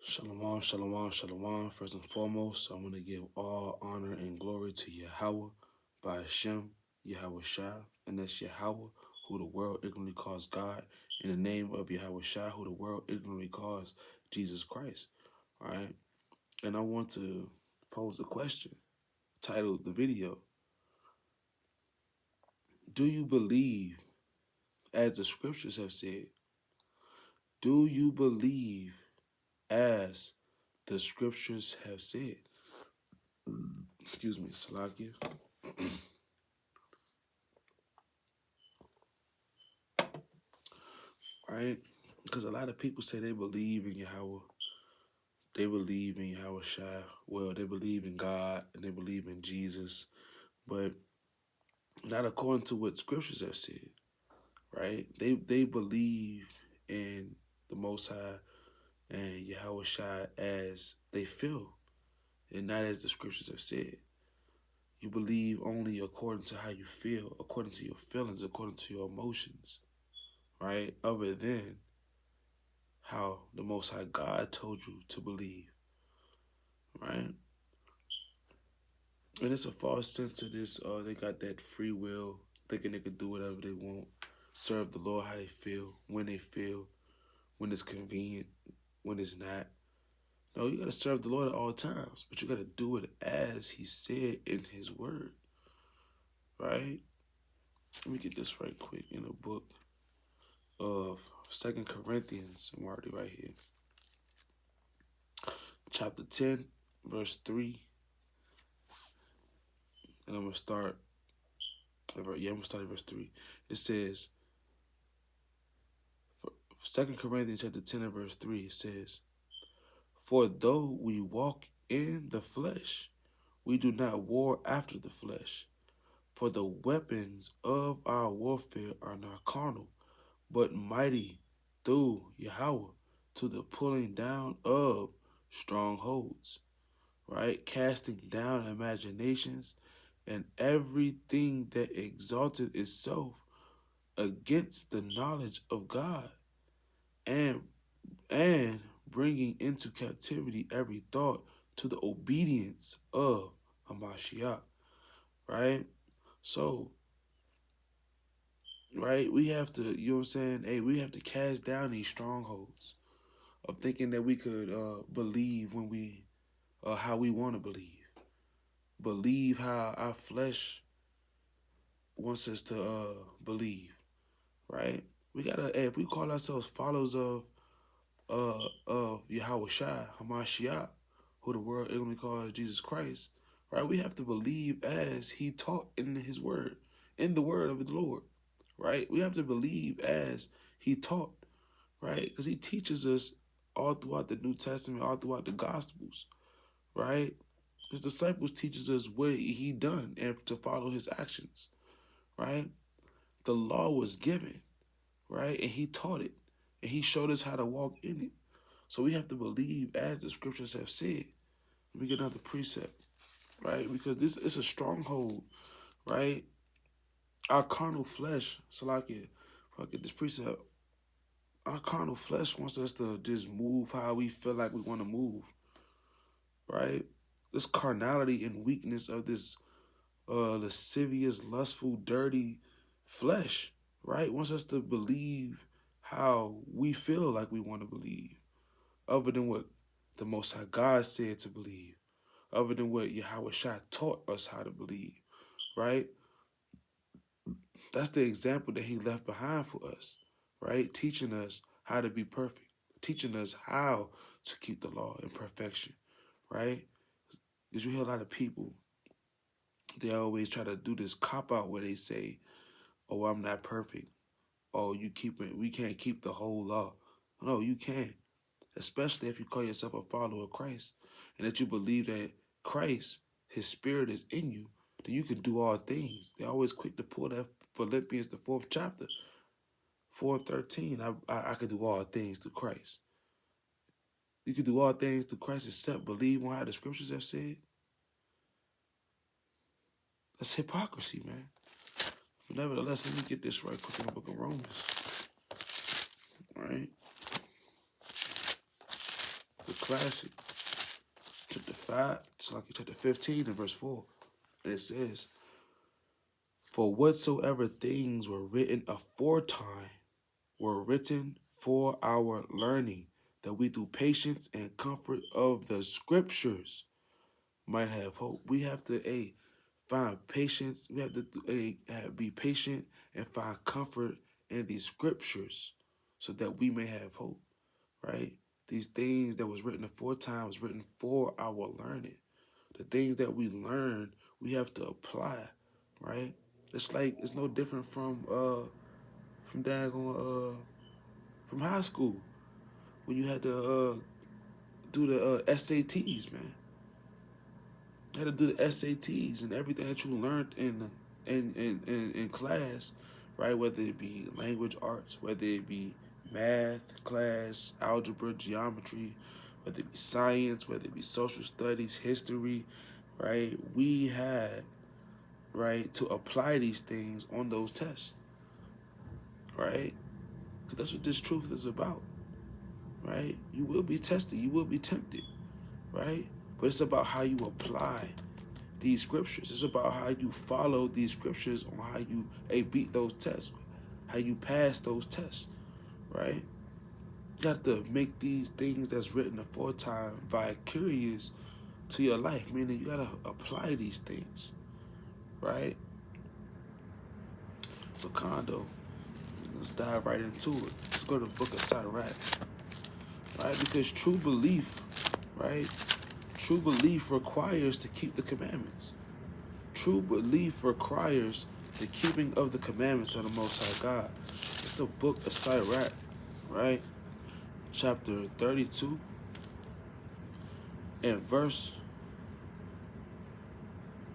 Shalom, shalom, shalom. First and foremost, I want to give all honor and glory to Yahweh by Hashem, Yahweh Shai, and that's Yahweh, who the world ignorantly calls God, in the name of Yahweh Shai, who the world ignorantly calls Jesus Christ. All right? And I want to pose a question titled the video: do you believe, as the scriptures have said, do you believe as the scriptures have said? Excuse me, Salakia. Right? Because a lot of people say they believe in Yahweh. They believe in Yahweh Shai. Well, they believe in God and they believe in Jesus, but not according to what scriptures have said, right? They believe in the Most High and Yahweh Shai as they feel and not as the scriptures have said. You believe only according to how you feel, according to your feelings, according to your emotions, right? Other than how the Most High God told you to believe, right? And it's a false sense of this. They got that free will, thinking they can do whatever they want, serve the Lord how they feel, when it's convenient, when it's not. No, you got to serve the Lord at all times, but you got to do it as He said in His Word, right? Let me get this right quick in the book of 2 Corinthians. I'm already right here. Chapter 10, verse 3. And I'm going to start. I'm going to start at verse 3. It says, 2 Corinthians chapter 10 and verse 3, it says, "For though we walk in the flesh, we do not war after the flesh. For the weapons of our warfare are not carnal, but mighty through Yahweh to the pulling down of strongholds," right? Casting down imaginations and everything that exalted itself against the knowledge of God, and bringing into captivity every thought to the obedience of Hamashiach, right? So, right, we have to, you know what I'm saying? Hey, we have to cast down these strongholds of thinking that we could believe when we, how we want to believe. Believe how our flesh wants us to believe, right? We gotta, hey, if we call ourselves followers of Yahweh Shai, Hamashiach, who the world ignorantly calls Jesus Christ, right? We have to believe as He taught in His Word, in the Word of the Lord, right? We have to believe as He taught, right? Because He teaches us all throughout the New Testament, all throughout the Gospels, right? His disciples teaches us what He done and to follow His actions, right? The law was given, right? And He taught it, and He showed us how to walk in it. So we have to believe as the scriptures have said. Let me get another precept, right? Because this is a stronghold, right? Our carnal flesh, Salakia, if I get this precept, our carnal flesh wants us to just move how we feel like we want to move, right? This carnality and weakness of this lascivious, lustful, dirty flesh, right? Wants us to believe how we feel like we want to believe, other than what the Most High God said to believe, other than what Yahweh Shai taught us how to believe, right? That's the example that He left behind for us, right? Teaching us how to be perfect, teaching us how to keep the law in perfection, right? Because you hear a lot of people, they always try to do this cop out where they say, "Oh, I'm not perfect. Oh, we can't keep the whole law." No, you can, especially if you call yourself a follower of Christ and that you believe that Christ, His Spirit is in you, then you can do all things. They're always quick to pull that Philippians, the 4th chapter, 4:13. I could do all things through Christ. You can do all things through Christ except believe on how the scriptures have said. That's hypocrisy, man. But nevertheless, let me get this right quick in the book of Romans. All right. classic. Chapter 5, it's like chapter 15 and verse 4. And it says, "For whatsoever things were written aforetime were written for our learning, that we through patience and comfort of the scriptures might have hope." We have to find patience. We have to be patient and find comfort in these scriptures so that we may have hope, right? These things that was written aforetime was written for our learning. The things that we learn, we have to apply, right? It's no different from daggone from high school when you had to do the SATs, man. You had to do the SATs and everything that you learned in class, right? Whether it be language arts, whether it be math class, algebra, geometry, whether it be science, whether it be social studies, history, right? We had, right, to apply these things on those tests, right? Because that's what this truth is about, right? You will be tested, you will be tempted, right? But it's about how you apply these scriptures. It's about how you follow these scriptures on how you beat those tests, how you pass those tests, right? You got to make these things that's written aforetime vicarious to your life, meaning you got to apply these things, right? So Kondo, let's dive right into it. Let's go to the book of Sirach, right? Because true belief, right? True belief requires to keep the commandments. True belief requires the keeping of the commandments of the Most High God. It's the book of Sirach, right? Chapter 32 and verse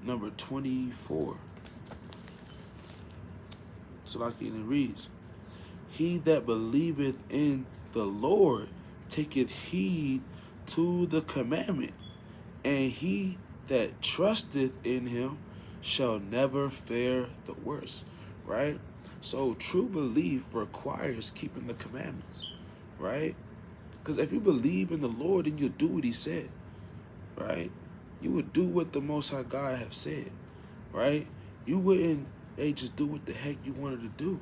number 24. So like it reads, "He that believeth in the Lord taketh heed to the commandment, and he that trusteth in him shall never fare the worse," right? So true belief requires keeping the commandments, right? Because if you believe in the Lord, then you'll do what he said, right? You would do what the Most High God have said, right? You wouldn't just do what the heck you wanted to do.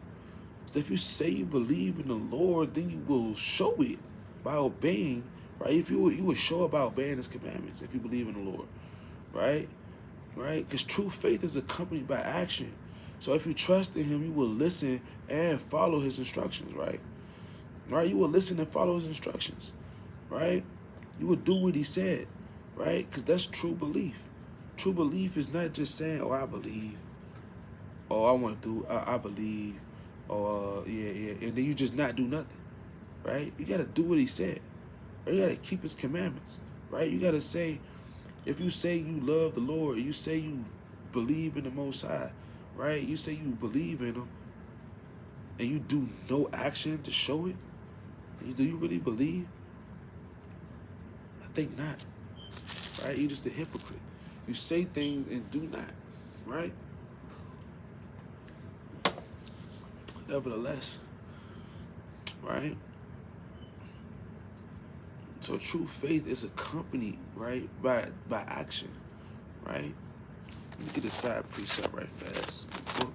So if you say you believe in the Lord, then you will show it by obeying, right? If you would show up by obeying his commandments if you believe in the Lord, right? Right? Because true faith is accompanied by action. So if you trust in him, you will listen and follow his instructions, right? Right? You will listen and follow his instructions, right? You will do what he said, right? Because that's true belief. True belief is not just saying, "Oh, I believe," "Oh, I want to do, I believe," "Oh, yeah," and then you just not do nothing, right? You got to do what he said, right? You got to keep his commandments, right? You got to say, if you say you love the Lord, you say you believe in the Most High, right? You say you believe in him, and you do no action to show it, do you really believe? I think not, right? You're just a hypocrite. You say things and do not, right? Nevertheless, right? So true faith is accompanied, right, by action, right? Let me get a side precept right fast. The book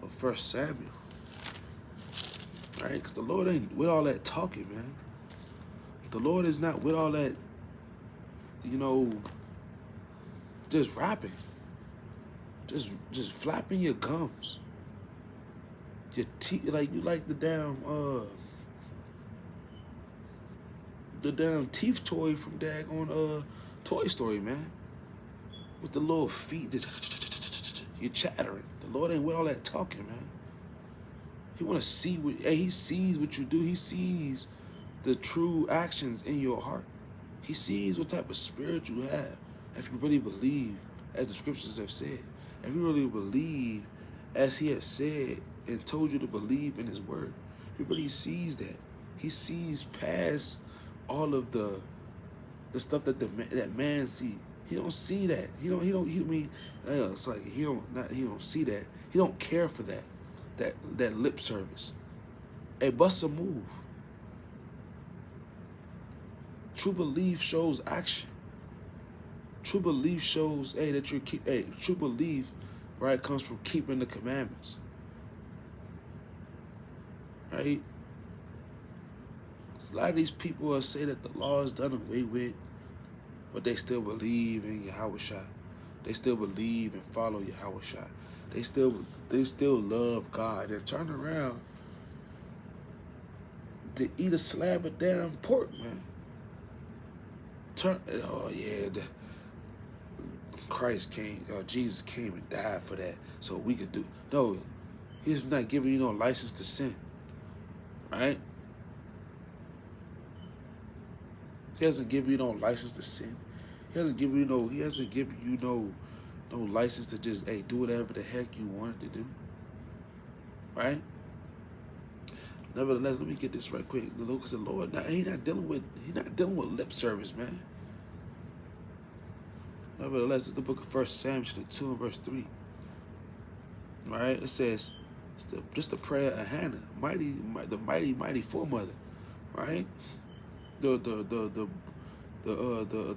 of 1 Samuel, right? Because the Lord ain't with all that talking, man. The Lord is not with all that, just rapping, just flapping your gums, your teeth, like you like the damn teeth toy from daggone Toy Story, man, with the little feet, just you're chattering. The Lord ain't with all that talking, man. He want to see he sees what you do. He sees the true actions in your heart. He sees what type of spirit you have. If you really believe, as the scriptures have said, if you really believe as he has said and told you to believe in his word, he really sees that. He sees past all of the stuff that that man see. He don't see that. He mean, it's like he don't see that. He don't care for that lip service. Hey, bust a move. True belief shows action. True belief shows, hey, that you're keep. Hey, true belief, right, comes from keeping the commandments, right? A lot of these people will say that the law is done away with, but they still believe in Yahushua. They still believe and follow Yahushua. They still love God. And turn around to eat a slab of damn pork, man. Oh yeah, Christ came, Jesus came and died for that, so we could do. No, He's not giving you no license to sin, right? He hasn't given you no license to sin. He hasn't given you no. He hasn't given you no license to just do whatever the heck you wanted to do, right? Nevertheless, let me get this right quick. Because the Lord, He's not dealing with lip service, man. Nevertheless, it's the book of 1 Samuel 2 and verse 3. All right, it says, it's just the prayer of Hannah, the mighty foremother, right? The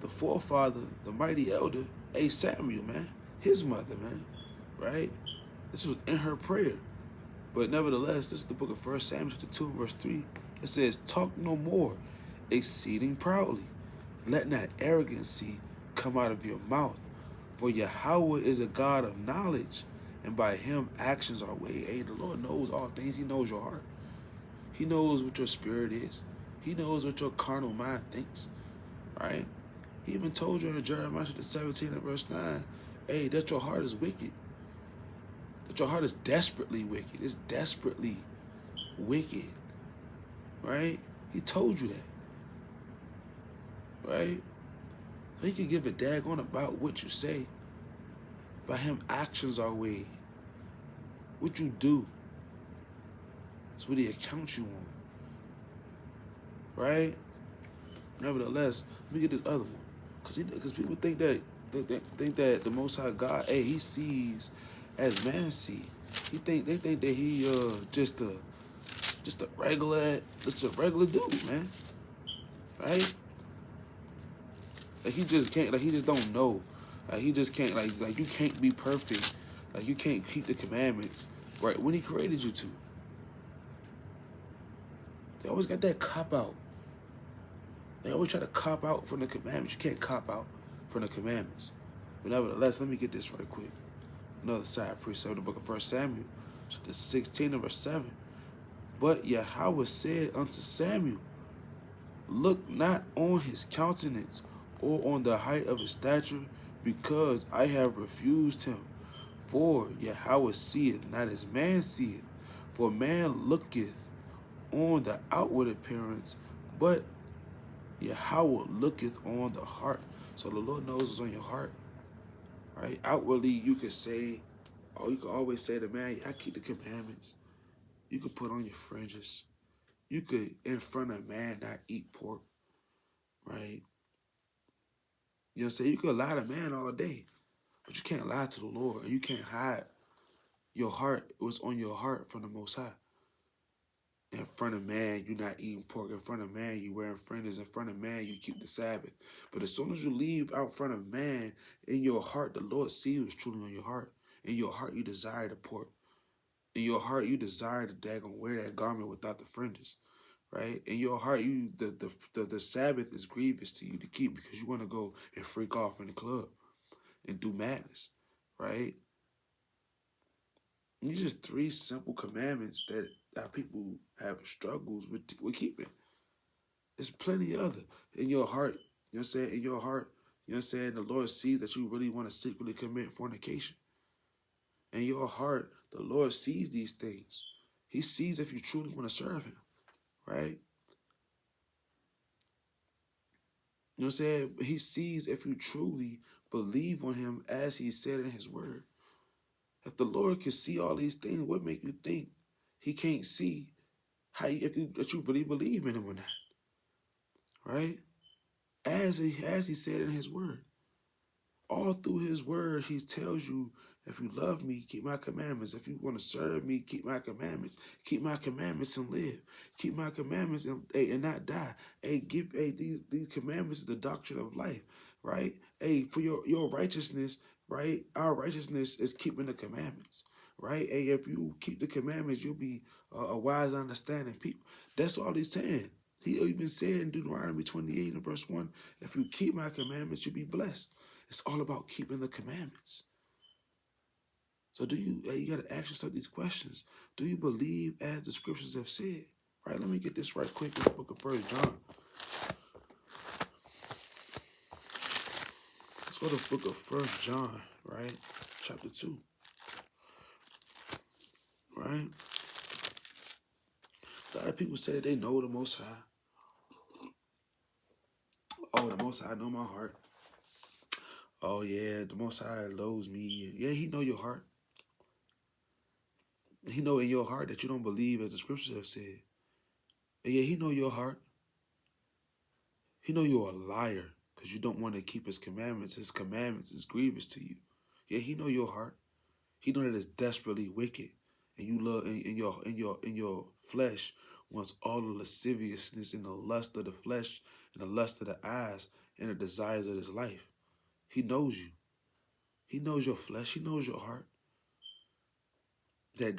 forefather, the mighty elder, Samuel, man, his mother, man, right? This was in her prayer. But nevertheless, this is the book of 1 Samuel 2 and verse 3. It says, talk no more, exceeding proudly. Let not arrogancy come out of your mouth. For Yahweh is a God of knowledge, and by him actions are weighed. Hey, the Lord knows all things. He knows your heart. He knows what your spirit is. He knows what your carnal mind thinks, right? He even told you in Jeremiah 17 and verse 9, hey, that your heart is wicked. That your heart is desperately wicked. It's desperately wicked, right? He told you that, right? So he can give a daggone about what you say. By him, actions are weighed. What you do is what he accounts you on, right? Nevertheless, let me get this other one, because people think that the Most High God, hey, he sees as man see. They think that he just a regular dude, man, right? Like he just can't, like he just don't know, like he just can't, like you can't be perfect, like you can't keep the commandments, right? When he created you to, they always got that cop out. They always try to cop out from the commandments. You can't cop out from the commandments. But nevertheless, let me get this right quick. Another side precept of the book of 1 Samuel, chapter 16 and verse 7. But Yahweh said unto Samuel, look not on his countenance or on the height of his stature, because I have refused him. For Yahweh seeth not as man seeth. For man looketh on the outward appearance, but Yahweh looketh on the heart. So the Lord knows what's on your heart, right? Outwardly, you could say, oh, you could always say to man, I keep the commandments. You could put on your fringes. You could, in front of man, not eat pork, right? You know what I'm saying? You could lie to man all day, but you can't lie to the Lord. And you can't hide your heart, what's on your heart from the Most High. In front of man, you're not eating pork. In front of man, you wearing fringes. In front of man, you keep the Sabbath. But as soon as you leave out front of man, in your heart, the Lord sees what's truly on your heart. In your heart, you desire the pork. In your heart, you desire to daggone wear that garment without the fringes, right? In your heart, the Sabbath is grievous to you to keep because you want to go and freak off in the club and do madness, right? These are just three simple commandments that our people have struggles with keeping. There's plenty other. In your heart, you know what I'm saying? In your heart, you know what I'm saying? The Lord sees that you really want to secretly commit fornication. In your heart, the Lord sees these things. He sees if you truly want to serve him, right? You know what I'm saying? He sees if you truly believe on him as he said in his word. If the Lord can see all these things, what make you think he can't see that you really believe in him or not? Right? As he said in his word. All through his word, he tells you If you love me, keep my commandments. If you want to serve me, keep my commandments. Keep my commandments and live. Keep my commandments and not die. Hey, these commandments is the doctrine of life, right? Hey, for your righteousness, right? Our righteousness is keeping the commandments, right? Hey, if you keep the commandments, you'll be a wise, understanding people. That's all he's saying. He even said in Deuteronomy 28 and verse 1, if you keep my commandments, you'll be blessed. It's all about keeping the commandments. So you got to ask yourself these questions. Do you believe as the scriptures have said? Right, let me get this right quick in the book of 1 John. Let's go to the book of 1 John, right? Chapter 2. Right? A lot of people say that they know the Most High. Oh, the Most High know my heart. Oh, yeah, the Most High loves me. Yeah, he know your heart. He know in your heart that you don't believe as the scriptures have said. And yeah, he know your heart. He know you're a liar because you don't want to keep his commandments. His commandments is grievous to you. Yeah, he know your heart. He know that it's desperately wicked, and you love in your flesh wants all the lasciviousness and the lust of the flesh and the lust of the eyes and the desires of this life. He knows you. He knows your flesh. He knows your heart. That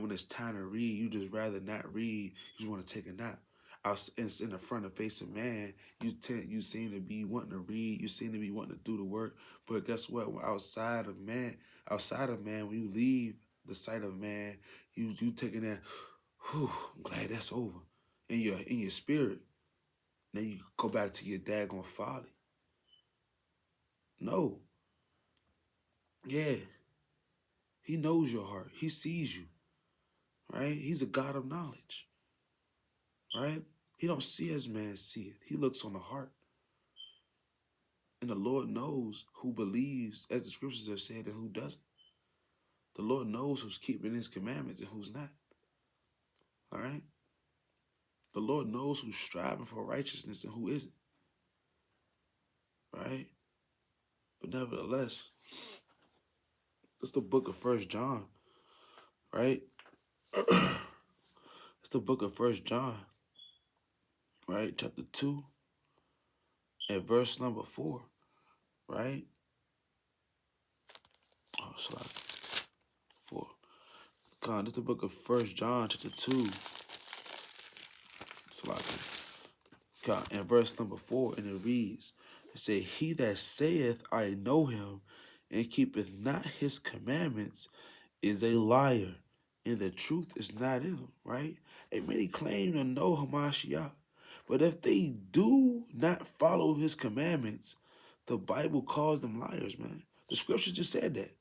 when it's time to read, you just rather not read. You just want to take a nap. Out in the front of face of man, you seem to be wanting to read. You seem to be wanting to do the work. But guess what? Outside of man, when you leave the sight of man, you taking that. Whew, I'm glad that's over. In your spirit, then you go back to your daggone folly. No. Yeah. He knows your heart. He sees you. Right? He's a God of knowledge. Right? He don't see as man seeth. He looks on the heart. And the Lord knows who believes, as the scriptures have said, and who doesn't. The Lord knows who's keeping his commandments and who's not. All right? The Lord knows who's striving for righteousness and who isn't. Right? But nevertheless, it's the book of 1 John. Right? It's the book of 1 John. Right? Chapter 2 and verse number 4. Right? Oh, slide. 4. God, it's the book of 1 John, chapter 2. God, in verse number 4, and it reads, it said, he that saith, I know him, and keepeth not his commandments, is a liar, and the truth is not in him, right? And many claim to know Hamashiach, but if they do not follow his commandments, the Bible calls them liars, man. The scripture just said that,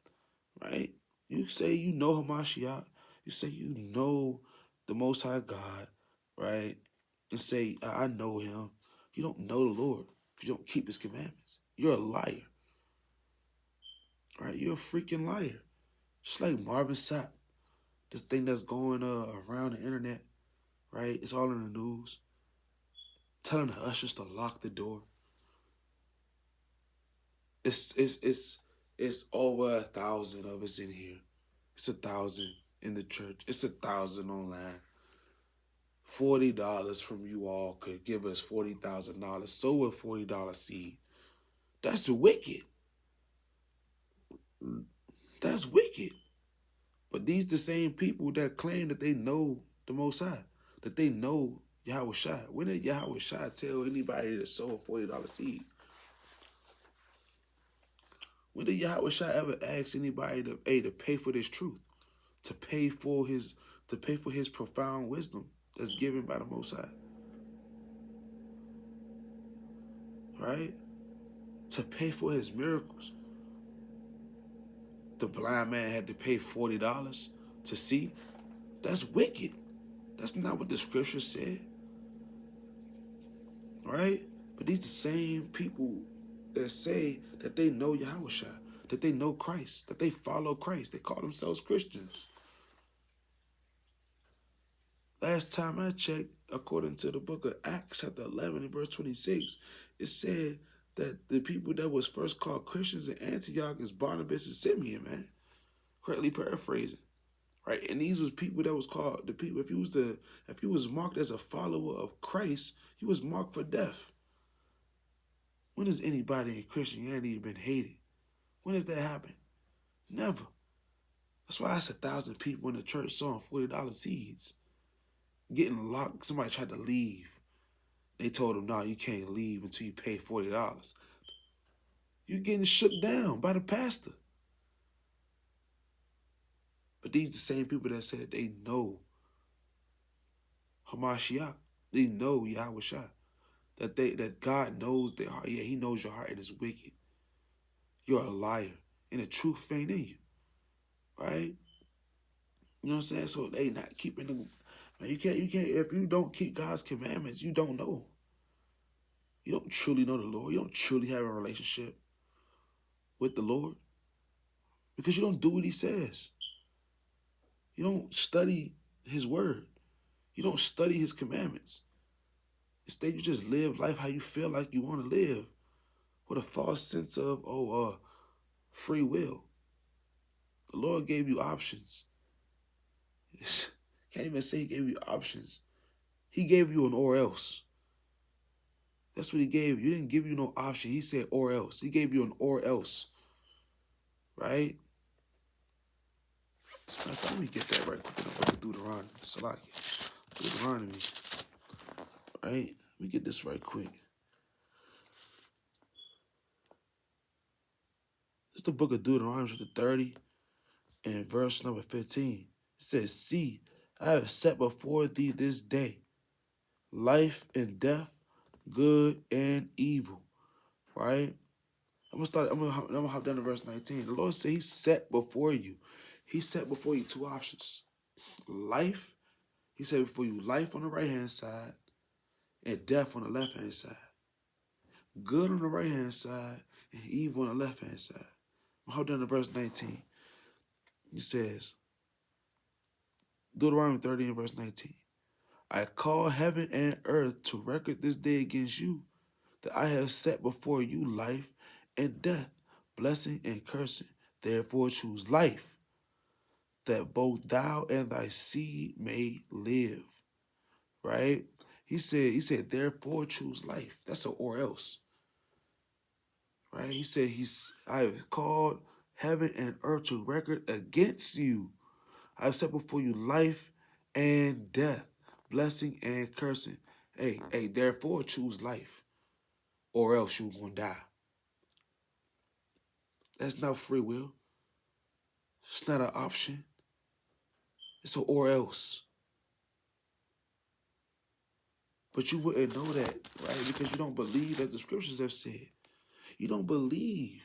right? You say you know Hamashiach, you say you know the Most High God, right? And say, I know him. You don't know the Lord if you don't keep his commandments. You're a liar, right? You're a freaking liar. Just like Marvin Sapp, this thing that's going around the internet, right? It's all in the news. Telling the ushers to lock the door. It's over 1,000 of us in here. It's 1,000 in the church. It's 1,000 online. $40 from you all could give us $40,000. Sow a $40 seed. That's wicked. That's wicked. But these the same people that claim that they know the Most High, that they know Yahweh Shai. When did Yahweh Shai tell anybody to sow a $40 seed? When did Yahweh Shai ever ask anybody to pay for this truth, to pay for his profound wisdom that's given by the Most High? Right? To pay for his miracles. The blind man had to pay $40 to see. That's wicked. That's not what the scripture said. Right? But these the same people that say that they know Yahweh Shai, that they know Christ, that they follow Christ. They call themselves Christians. Last time I checked, according to the book of Acts, chapter 11 and verse 26, it said that the people that was first called Christians in Antioch is Barnabas and Simeon, man. correctly paraphrasing, right? And these was people that was called the people. If you was marked as a follower of Christ, you was marked for death. When has anybody in Christianity been hated? When has that happened? Never. That's why it's 1,000 people in the church sowing $40 seeds, getting locked. Somebody tried to leave. They told him, "No, you can't leave until you pay $40." You're getting shook down by the pastor. But these the same people that said that they know Hamashiach, they know Yahweh Shai, that God knows their heart. Yeah, He knows your heart and it's wicked. You're a liar, and the truth ain't in you, right? You know what I'm saying? So they not keeping them. Man, you can't. If you don't keep God's commandments, you don't know. You don't truly know the Lord. You don't truly have a relationship with the Lord because you don't do what He says. You don't study His word. You don't study His commandments. Instead, you just live life how you feel like you want to live, with a false sense of free will. The Lord gave you options. Can't even say He gave you options. He gave you an or else. That's what He gave you. He didn't give you no option. He said or else. He gave you an or else. Right? Let me get that right quick in the book of Deuteronomy. Salaki. Deuteronomy. Right? Let me get this right quick. It's the book of Deuteronomy, chapter 30, and verse number 15. It says, "See, I have set before thee this day life and death, good and evil." Right? I'm gonna hop down to verse 19. The Lord said He set before you. He set before you two options. Life, He set before you life on the right hand side and death on the left hand side. Good on the right hand side and evil on the left hand side. I'm hop down to verse 19. He says, Deuteronomy 30 and verse 19. "I call heaven and earth to record this day against you, that I have set before you life and death, blessing and cursing. Therefore choose life, that both thou and thy seed may live." Right? He said, therefore choose life. That's an or else. Right? He said, I have called heaven and earth to record against you. I have set before you life and death, blessing and cursing. Hey, therefore choose life, or else you're gonna die. That's not free will. It's not an option. It's an or else. But you wouldn't know that, right? Because you don't believe as the scriptures have said. You don't believe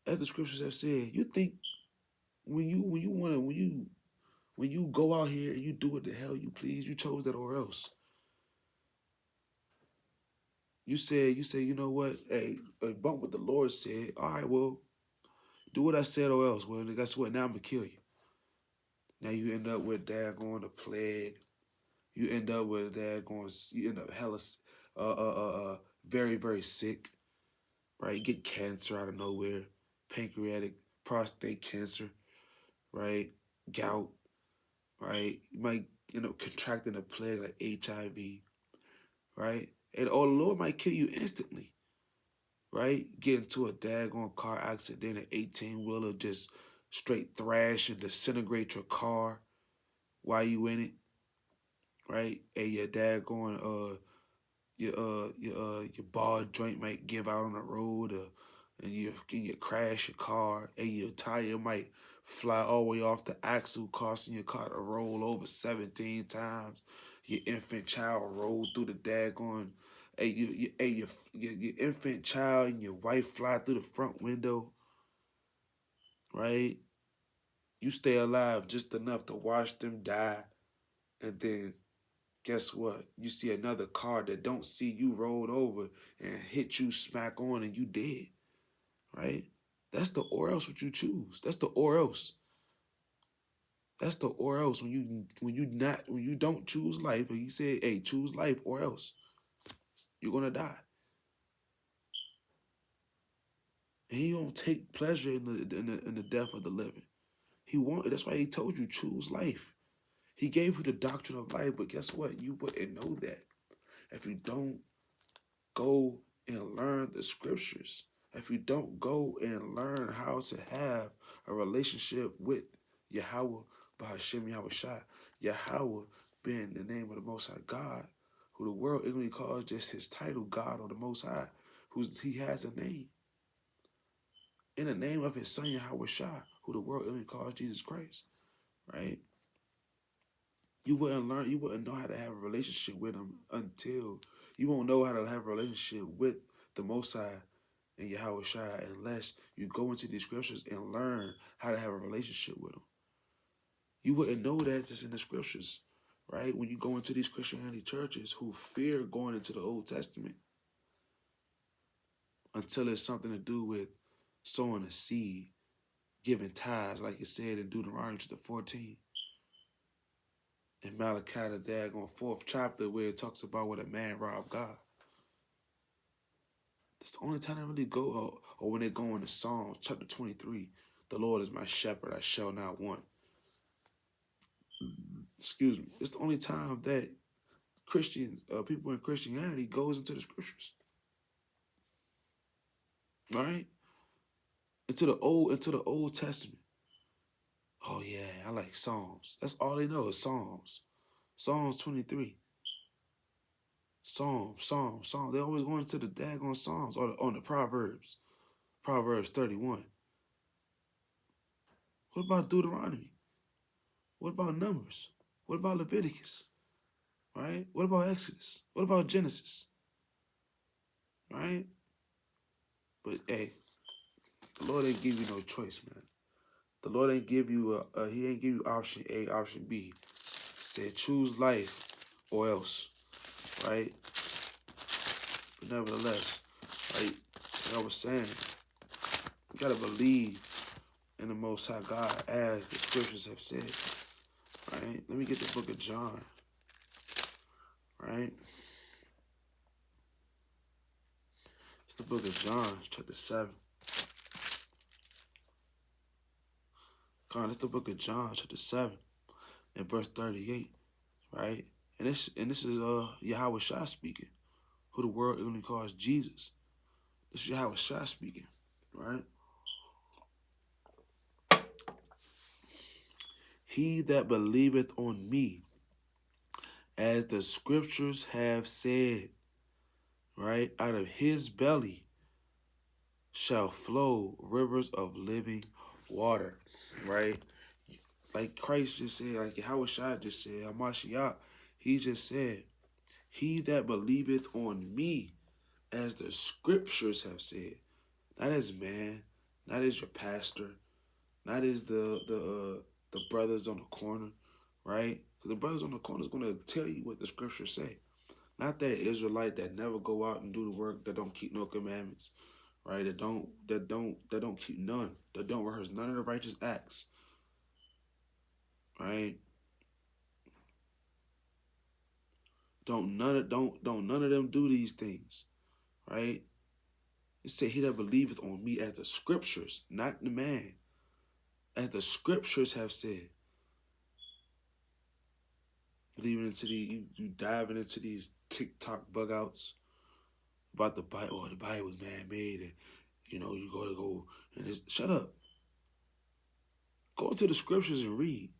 as the scriptures have said. You think when you go out here and you do what the hell you please, you chose that or else. You say, you know what? Hey, bump what the Lord said. All right, well, do what I said or else. Well, guess what? Now I'm gonna kill you. Now you end up with daggone the plague. You end up with daggone. You end up hella, very very sick. Right? You get cancer out of nowhere, pancreatic, prostate cancer. Right? Gout. Right? You might end up contracting a plague like HIV. Right? And the Lord might kill you instantly. Right? Get into a daggone car accident, an 18-wheeler just straight thrash and disintegrate your car while you in it. Right? And your daggone your ball joint might give out on the road, and you crash your car, and your tire might fly all the way off the axle, causing your car to roll over 17 times. Your infant child rolled through the daggone. Your infant child and your wife fly through the front window. Right? You stay alive just enough to watch them die, and then guess what? You see another car that don't see you rolled over and hit you smack on and you dead, right? That's the or else what you choose. That's the or else. That's the or else when you don't choose life. And he said, "Hey, choose life or else you're gonna die." And he don't take pleasure in the death of the living. That's why he told you choose life. He gave you the doctrine of life, but guess what? You wouldn't know that if you don't go and learn the scriptures. If you don't go and learn how to have a relationship with Yahweh, Bahashem Yahweh Shai, Yahweh being the name of the Most High God, who the world ignorantly calls just his title, God or the Most High, he has a name. In the name of his son Yahweh Shai, who the world ignorantly calls Jesus Christ, right? You wouldn't know how to have a relationship with him until you won't know how to have a relationship with the Most High and Yahweh Shai unless you go into these scriptures and learn how to have a relationship with him. You wouldn't know that just in the scriptures, right? When you go into these Christianity churches who fear going into the Old Testament until it's something to do with sowing a seed, giving tithes, like it said in Deuteronomy chapter 14. In Malachi, the daggone 4th chapter, where it talks about what a man robbed God. That's the only time they really go, or when they go into Psalms chapter 23, the Lord is my shepherd, I shall not want. Excuse me. It's the only time that Christians, people in Christianity, goes into the scriptures. All right, into the Old Testament. Oh yeah, I like Psalms. That's all they know is Psalms. Psalms 23. Psalms. They always go into the daggone Psalms or on the Proverbs. Proverbs 31. What about Deuteronomy? What about Numbers? What about Leviticus? Right? What about Exodus? What about Genesis? Right? But hey, the Lord ain't give you no choice, man. The Lord ain't give you he ain't give you option A, option B. He said choose life or else. Right? But nevertheless, like I was saying, you gotta believe in the Most High God as the scriptures have said. Right? Let me get the book of John. Right? It's the book of John, chapter 7. It's the book of John, chapter 7, and verse 38. Right? And this is Yahweh Shai speaking, who the world only calls Jesus. This is Yahweh Shai speaking. Right? He that believeth on me, as the scriptures have said, right, out of his belly shall flow rivers of living water, right? Like Christ just said, like Yahweh Shai just said, Hamashiach, he just said, he that believeth on me, as the scriptures have said, not as man, not as your pastor, not as the brothers on the corner, right? Because the brothers on the corner is going to tell you what the scriptures say. Not that Israelite that never go out and do the work, that don't keep no commandments, right? That don't keep none, that don't rehearse none of the righteous acts, right? Don't none of them do these things, right? It said, "He that believeth on me, as the scriptures, not the man, as the scriptures have said." Believing into you diving into these TikTok bug outs about the Bible. Oh, the Bible was man made, and you go and shut up. Go into the scriptures and read.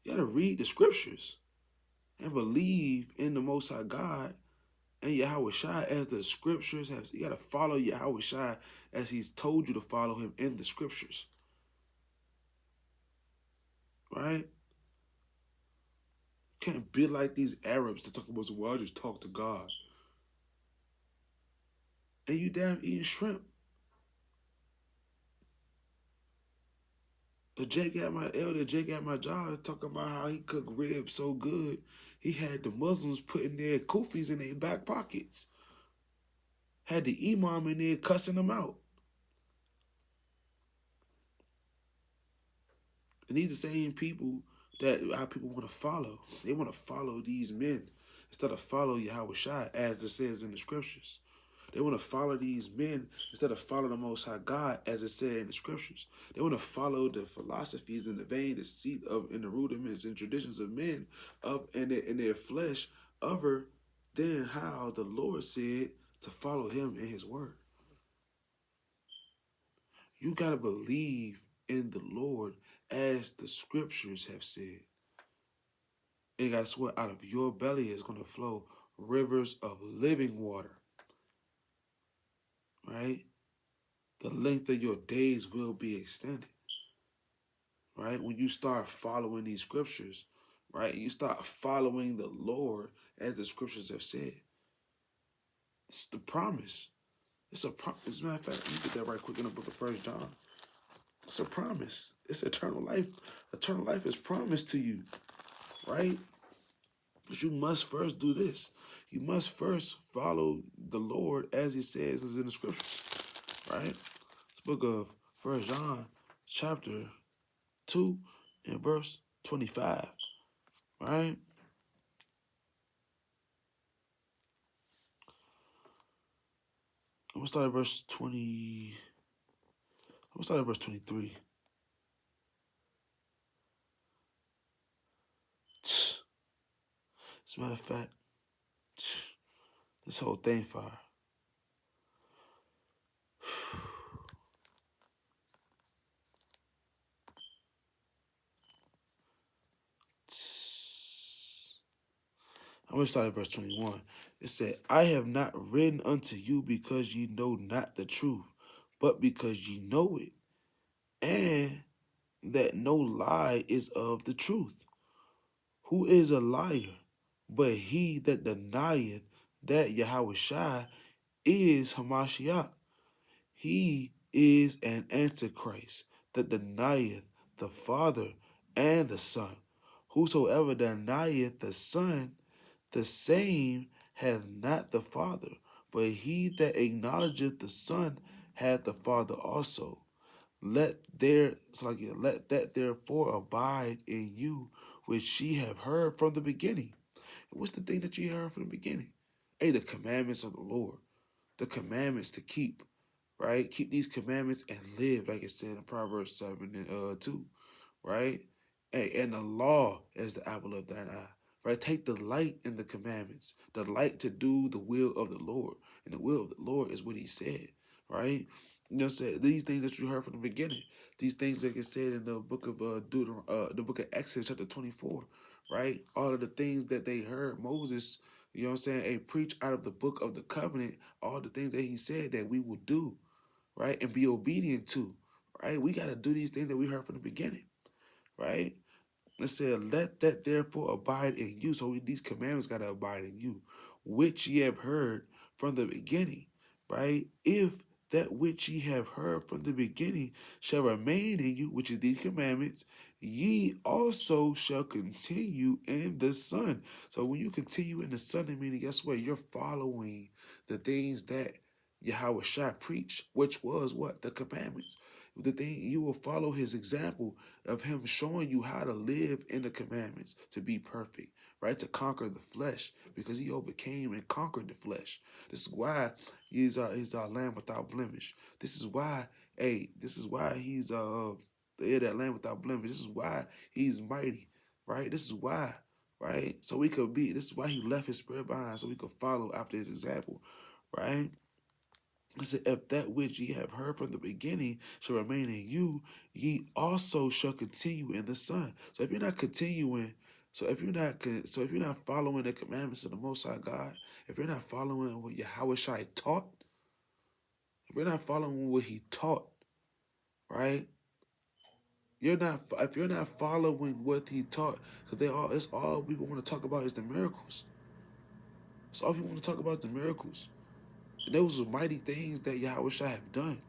You gotta read the scriptures and believe in the Most High God and Yahweh Shai as the scriptures have. You gotta follow Yahweh Shai as He's told you to follow Him in the scriptures. Right? Can't be like these Arabs that talk about, well, I just talk to God. And you damn eating shrimp. Jake at my job talking about how he cooked ribs so good, he had the Muslims putting their kufis in their back pockets. Had the imam in there cussing them out. And these are the same people that our people want to follow. They want to follow these men instead of follow Yahweh Shai, as it says in the scriptures. They want to follow these men instead of follow the Most High God, as it said in the scriptures. They want to follow the philosophies and the vain deceit of and the rudiments and traditions of men of in their flesh, other than how the Lord said to follow Him in His word. You gotta believe in the Lord as the scriptures have said. And that's what out of your belly is going to flow rivers of living water. Right? The length of your days will be extended. Right? When you start following these scriptures, right? You start following the Lord as the scriptures have said. It's the promise. It's a promise. As a matter of fact, let me get that right quick in the book of 1 John. It's a promise. It's eternal life. Eternal life is promised to you. Right? But you must first do this. You must first follow the Lord as He says in the scriptures. Right? It's the book of 1 John chapter 2 and verse 25. Right? I'm gonna start at verse 20. I'm gonna start at verse 23. As a matter of fact, this whole thing fire. I'm going to start at verse 21. It said, I have not written unto you because ye know not the truth, but because ye know it, and that no lie is of the truth. Who is a liar, but he that denieth that Yahushua is Hamashiach? He is an antichrist that denieth the Father and the Son. Whosoever denieth the Son, the same hath not the Father, but he that acknowledgeth the Son hath the Father also. Let that therefore abide in you, which ye have heard from the beginning. And what's the thing that you heard from the beginning? Hey, the commandments of the Lord, the commandments to keep, right? Keep these commandments and live, like it said in Proverbs 7 and 2, right? Hey, and the law is the apple of thine eye. Right? Take delight in the commandments, delight to do the will of the Lord. And the will of the Lord is what He said, right? You know, said these things that you heard from the beginning, these things that get said in the book of the book of Exodus chapter 24, right? All of the things that they heard Moses, you know what I'm saying, preach out of the book of the covenant, all the things that he said that we will do, right? And be obedient to, right? We got to do these things that we heard from the beginning, right? It said, let that therefore abide in you. So these commandments got to abide in you, which ye have heard from the beginning, right? If that which ye have heard from the beginning shall remain in you, which is these commandments, ye also shall continue in the Son. So when you continue in the Son, I mean, guess what? You're following the things that Yahweh Shai preached, which was what? The commandments. The thing, you will follow His example of Him showing you how to live in the commandments, to be perfect, right? To conquer the flesh, because He overcame and conquered the flesh. This is why He's our Lamb without blemish. This is why, this is why He's that Lamb without blemish. This is why He's mighty, right? This is why, right? So we could be. This is why He left His spirit behind, so we could follow after His example, right? It said, if that which ye have heard from the beginning shall remain in you, ye also shall continue in the Son. So if you're not continuing, so if you're not following the commandments of the Most High God, if you're not following what Yahweh Shai taught, if you're not following what He taught, right? If you're not following what He taught, because it's all people want to talk about is the miracles. It's all people want to talk about is the miracles. And those are mighty things that Yahweh Shai have done.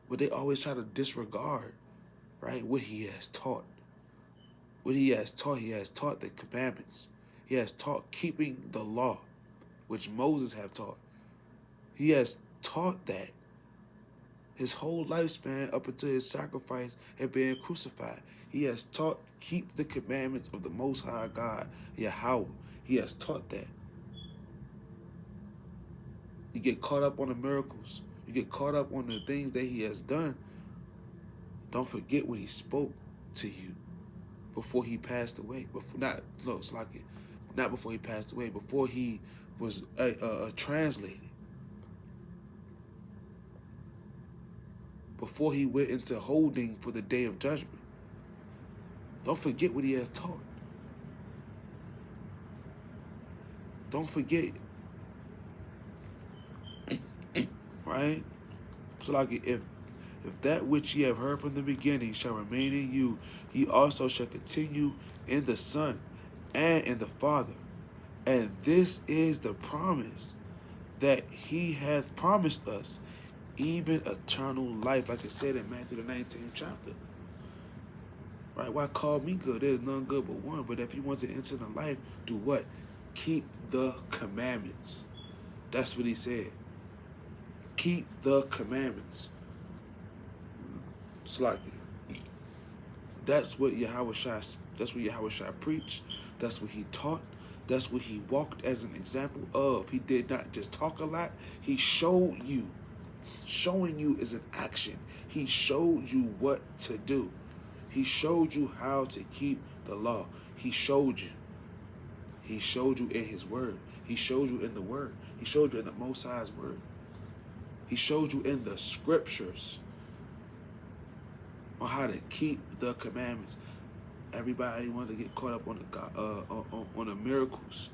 But they always try to disregard, right, what He has taught. What He has taught the commandments. He has taught keeping the law, which Moses have taught. He has taught that his whole lifespan up until His sacrifice and being crucified. He has taught keep the commandments of the Most High God, Yahweh. He has taught that. You get caught up on the miracles. You get caught up on the things that he has done. Don't forget what he spoke to you before he passed away. Not before he passed away. Before he was translated. Before he went into holding for the day of judgment. Don't forget what he has taught. Don't forget. Right? So like if that which ye have heard from the beginning shall remain in you, ye also shall continue in the Son and in the Father. And this is the promise that he hath promised us, even eternal life, like it said in Matthew the 19th chapter. Right? Why call me good? There's none good but one. But if you want to enter the life, do what? Keep the commandments. That's what he said. Keep the commandments. Slacky. That's what Yahweh Shai preached. That's what he taught. That's what he walked as an example of. He did not just talk a lot. He showed you. Showing you is an action. He showed you what to do. He showed you how to keep the law. He showed you. He showed you in his word. He showed you in the word. He showed you in the Most High's word. He showed you in the scriptures on how to keep the commandments. Everybody wanted to get caught up on the miracles,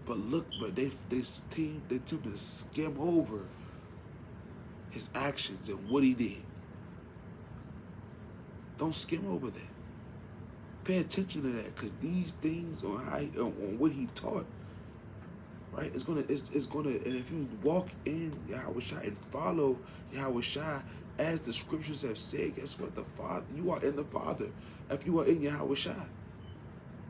but they tend to skim over his actions and what he did. Don't skim over that. Pay attention to that, because these things on what he taught, right? It's gonna, and if you walk in Yahweh Shai and follow Yahweh Shai as the scriptures have said, guess what? The Father, you are in the Father. If you are in Yahweh Shai,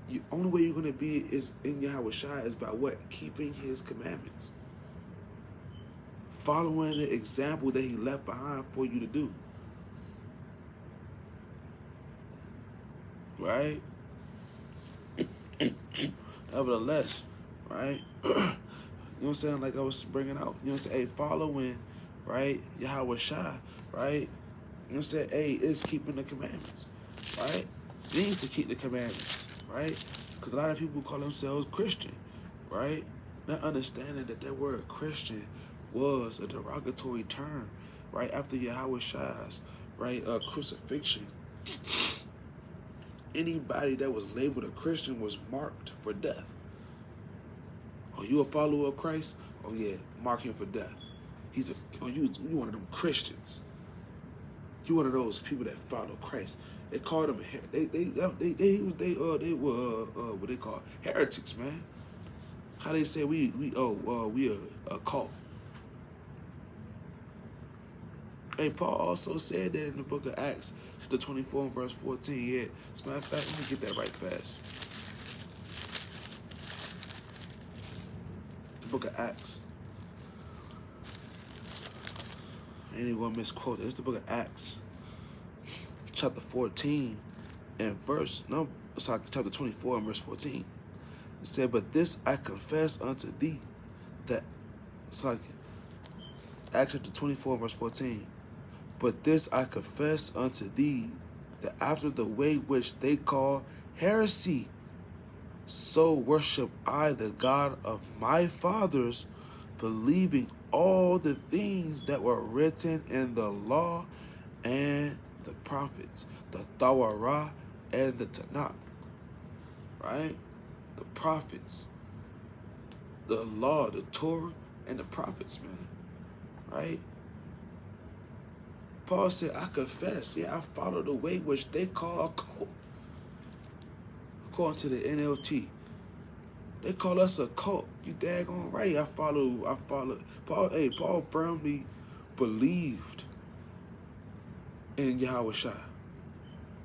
the only way you're gonna be is in Yahweh Shai is by what? Keeping his commandments, following the example that he left behind for you to do. Right? Nevertheless, right? You know what I'm saying? Like I was bringing out, you know what I'm saying? Hey, following, right? Yahweh Shai, right? You know what I'm saying? Hey, it's keeping the commandments, right? Means to keep the commandments, right? Because a lot of people call themselves Christian, right? Not understanding that that word Christian was a derogatory term, right? After Yahweh Shai's, right, crucifixion. Anybody that was labeled a Christian was marked for death. Oh, you a follower of Christ? Oh yeah, mark him for death. You one of them Christians. You one of those people that follow Christ. They called him what they call heretics, man. How they say we a cult. Hey, Paul also said that in the book of Acts, chapter 24 and verse 14. Yeah, as a matter of fact, let me get that right fast. The book of Acts. I ain't even gonna misquote it. It's the book of Acts, chapter 14 and chapter 24 and verse 14. It said, but this I confess unto thee, that, it's like Acts chapter 24 and verse 14. But this I confess unto thee, that after the way which they call heresy, so worship I the God of my fathers, believing all the things that were written in the law and the prophets, the Torah and the Tanakh, right? The prophets, the law, the Torah, and the prophets, man, right? Paul said, I confess, yeah, I follow the way which they call a cult. According to the NLT, they call us a cult. You daggone right. I follow. Paul, Paul firmly believed in Yahweh Shai.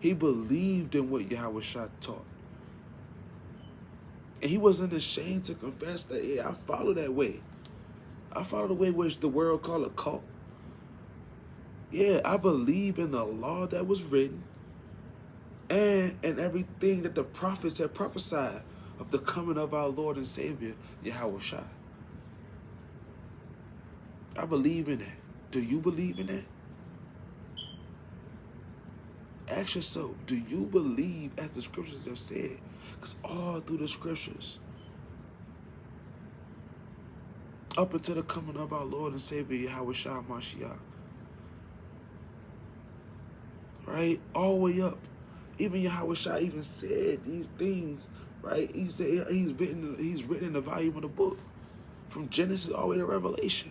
He believed in what Yahweh Shai taught. And he wasn't ashamed to confess that, yeah, I follow that way. I follow the way which the world call a cult. Yeah, I believe in the law that was written and everything that the prophets had prophesied of the coming of our Lord and Savior, Yahweh Shai. I believe in that. Do you believe in that? Ask yourself, do you believe as the scriptures have said? Because all through the scriptures, up until the coming of our Lord and Savior Yahweh Shah Mashiach, right? All the way up. Even Yahweh Shah even said these things, right? He said he's written in the volume of the book, from Genesis all the way to Revelation.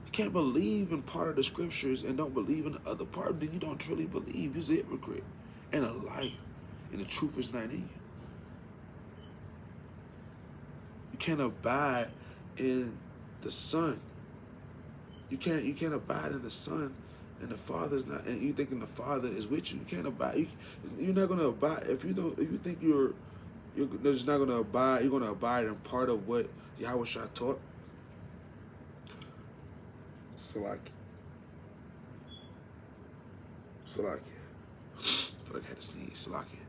You can't believe in part of the scriptures and don't believe in the other part, then you don't truly believe. You're a hypocrite and a liar, and the truth is not in you. You can't abide in the Son. You can't abide in the Son, and the Father's not. And you thinking the Father is with you. You can't abide. You're not gonna abide if you don't. If you think you're just not gonna abide. You're gonna abide in part of what Yahweh Shah taught. Salaki. I feel like I had to sneeze. Salaki.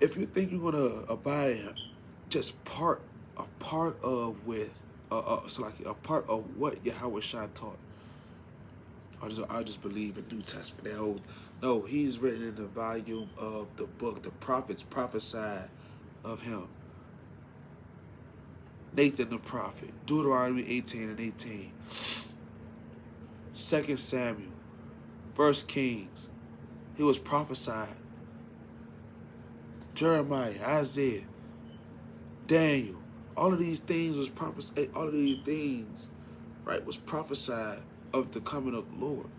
If you think you're gonna abide in just a part of what Yahweh Shah taught, I just believe in New Testament. No, he's written in the volume of the book. The prophets prophesied of him. Nathan the prophet, Deuteronomy 18:18, 2 Samuel, 1 Kings, he was prophesied. Jeremiah, Isaiah, Daniel, all of these things was prophesied. All of these things, right, was prophesied of the coming of the Lord.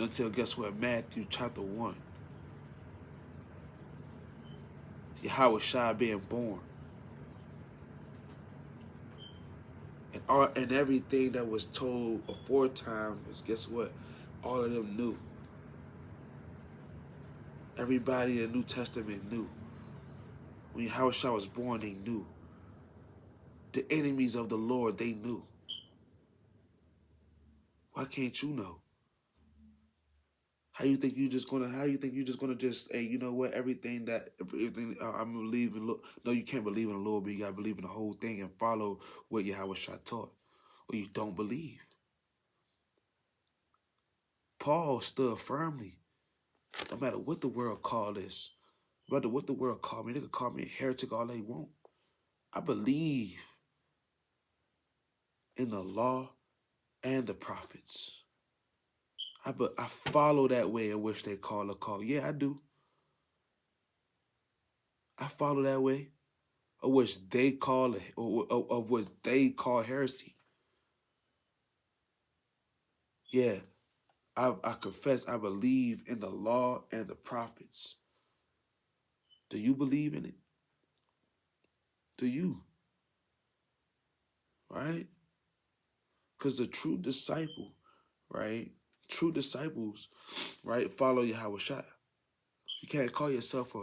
Until, guess what, Matthew chapter 1. Yahweh Shah being born. And everything that was told aforetime was, guess what, all of them knew. Everybody in the New Testament knew. When Yahweh Shah was born, they knew. The enemies of the Lord, they knew. Why can't you know? How you think you're just gonna hey, you know what, everything I'm believing. No, you can't believe in the Lord, but you gotta believe in the whole thing and follow what Yahweh Shah taught, or you don't believe. Paul stood firmly, no matter what the world call this, no matter what the world call me, they could call me a heretic all they want. I believe in the law and the prophets. I follow that way in which they call a call. Yeah, I do. I follow that way, of which they call it, of what they call heresy. Yeah, I confess I believe in the law and the prophets. Do you believe in it? Do you? Right? Because the true disciple, right? True disciples, right, follow Yahweh Shah. You can't call yourself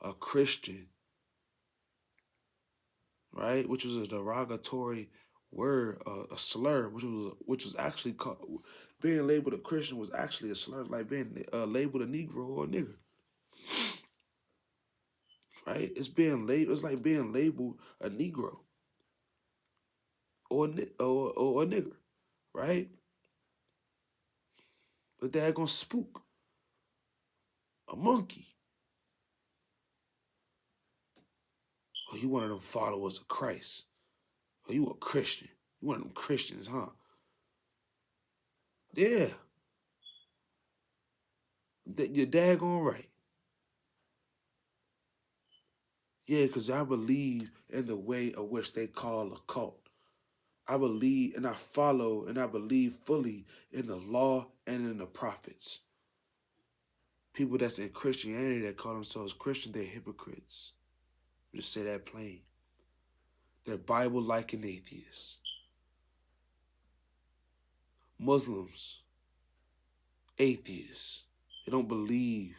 a Christian, right? Which was a derogatory word, a slur, which was actually called, being labeled a Christian was actually a slur, like being labeled a Negro or a nigger. Right? It's like being labeled a Negro or a nigger, right? But they're gonna spook a monkey. Oh, you one of them followers of Christ. Oh, you a Christian. You one of them Christians, huh? Yeah. You're daggone right. Yeah, because I believe in the way of which they call a cult. I believe and I follow and I believe fully in the law and in the prophets. People that's in Christianity that call themselves Christian, they're hypocrites. Just say that plain. They're Bible-liking atheists. Muslims, atheists. They don't believe.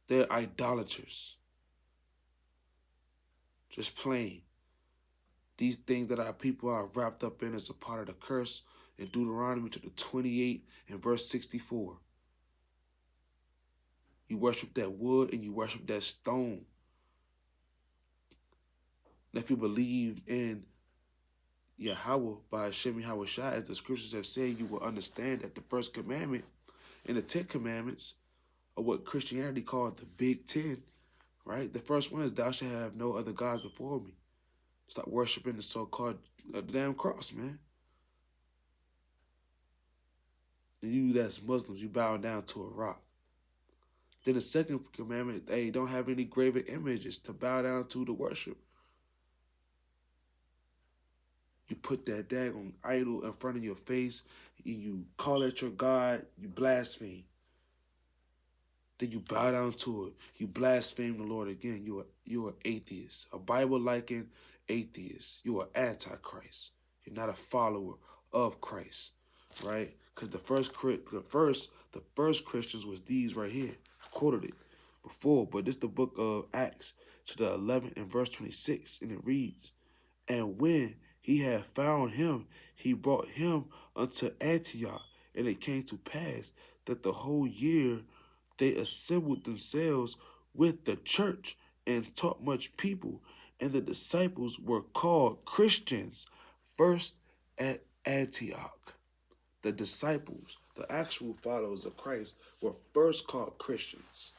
They're idolaters. Just plain. These things that our people are wrapped up in as a part of the curse in Deuteronomy chapter 28 and verse 64. You worship that wood and you worship that stone. And if you believe in Yahweh by Hashem Yahweh Shai, as the scriptures have said, you will understand that the first commandment and the 10 commandments are what Christianity called the Big Ten, right? The first one is thou shalt have no other gods before me. Stop worshiping the so-called damn cross, man. And you that's Muslims, you bow down to a rock. Then the second commandment, hey, don't have any graven images to bow down to worship. You put that daggone idol in front of your face, and you call it your God, you blaspheme. Then you bow down to it. You blaspheme the Lord again. You're an atheist, a Bible-liking atheist. You're an antichrist. You're not a follower of Christ, right? Because the first Christians was these right here. I quoted it before, but this is the book of Acts, to the 11th and verse 26, and it reads, "And when he had found him, he brought him unto Antioch, and it came to pass that the whole year they assembled themselves with the church and taught much people, and the disciples were called Christians first at Antioch." The disciples, the actual followers of Christ, were first called Christians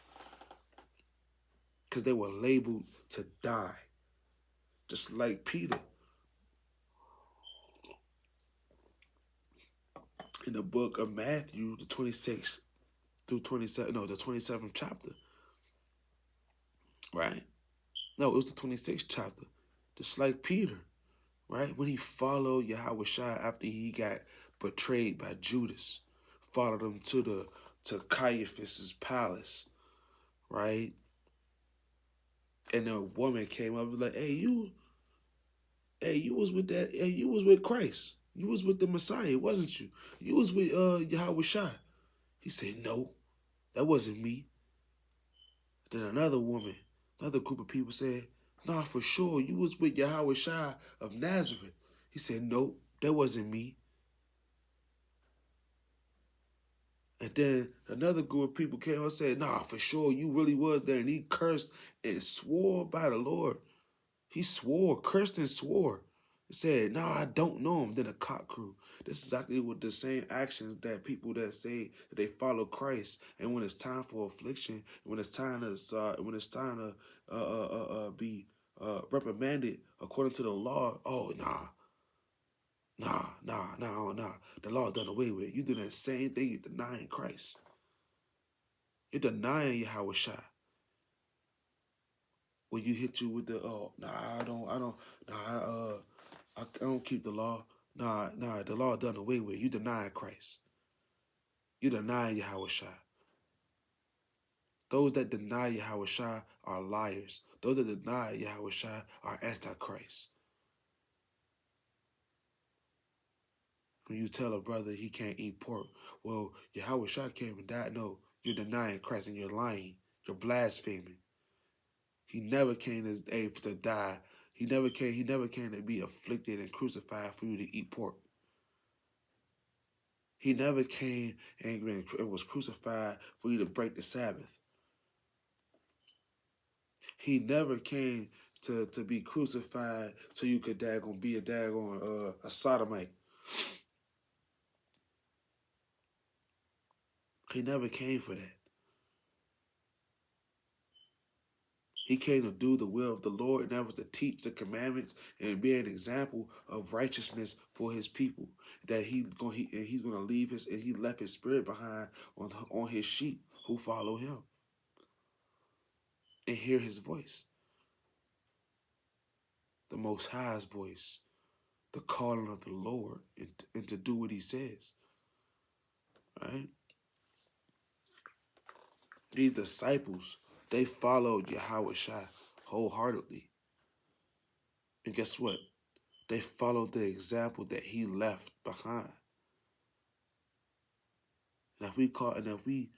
because they were labeled to die, just like Peter. In the book of Matthew, the 26th through 27, no, the 27th chapter, right? No, it was the 26th chapter. Just like Peter, right? When he followed Yahweh Shai after he got betrayed by Judas, followed him to Caiaphas's palace, right? And a woman came up and was like, hey, you was with that, hey, you was with Christ. You was with the Messiah, wasn't you? You was with Yahweh Shai. He said, no, that wasn't me. Then another woman, another group of people said, nah, for sure, you was with Yahweh Shai of Nazareth. He said, nope, that wasn't me. And then another group of people came and said, nah, for sure, you really was there. And he cursed and swore by the Lord. He swore, cursed and swore. He said, no, I don't know him. Then a cock crew. This is exactly what the same actions that people that say that they follow Christ, and when it's time for affliction, when it's time to be reprimanded according to the law. Oh, nah. The law done away with. You do that same thing. You're denying Christ. You're denying Yahweh Shai. When you hit you with the I don't keep the law. Nah, the law done away with. You denying Christ. You denying Yahweh Shai. Those that deny Yahweh Shai are liars. Those that deny Yahweh Shai are antichrist. When you tell a brother he can't eat pork, well, Yahweh Shai came and died. No, you're denying Christ and you're lying. You're blaspheming. He never came to die. He never came to be afflicted and crucified for you to eat pork. He never came and was crucified for you to break the Sabbath. He never came to be crucified so you could be a sodomite. He never came for that. He came to do the will of the Lord, and that was to teach the commandments and be an example of righteousness for his people. That he's gonna leave he left his spirit behind on his sheep who follow him and hear his voice, the Most High's voice, the calling of the Lord, and to do what he says. Right? These disciples, they followed Yahweh Shai wholeheartedly. And guess what? They followed the example that he left behind. And if we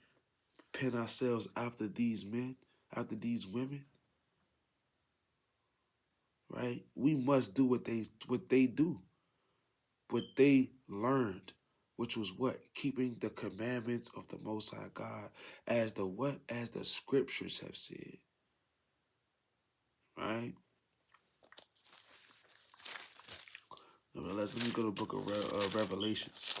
pin ourselves after these men, after these women, right? We must do what they do, what they learned, which was what? Keeping the commandments of the Most High God as the scriptures have said. Right? Nevertheless, let me go to the book of Revelations.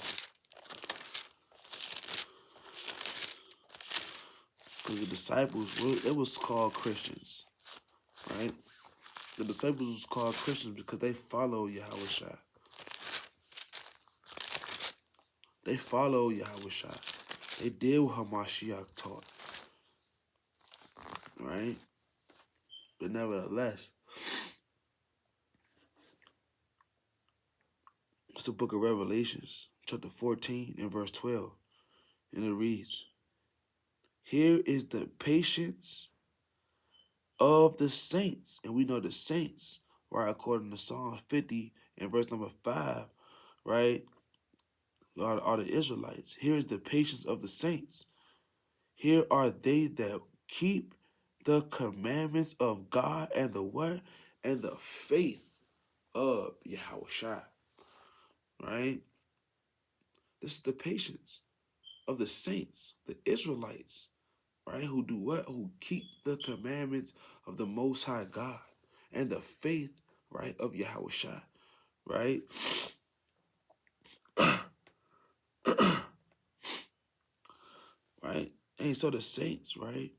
Because the disciples, it was called Christians, right? The disciples was called Christians because they follow Yahushua. They follow Yahushua. They did what Hamashiach taught, right? But nevertheless, it's the book of Revelations, chapter 14 and verse 12. And it reads, "Here is the patience of the saints." And we know the saints, right, according to Psalm 50 and verse number 5, right, are the Israelites. Here is the patience of the saints. Here are they that keep the commandments of God and the what? And the faith of Yahushua, right? This is the patience of the saints, the Israelites, right? Who do what? Who keep the commandments of the Most High God and the faith, right, of Yahushua, right? Right? And so the saints, right,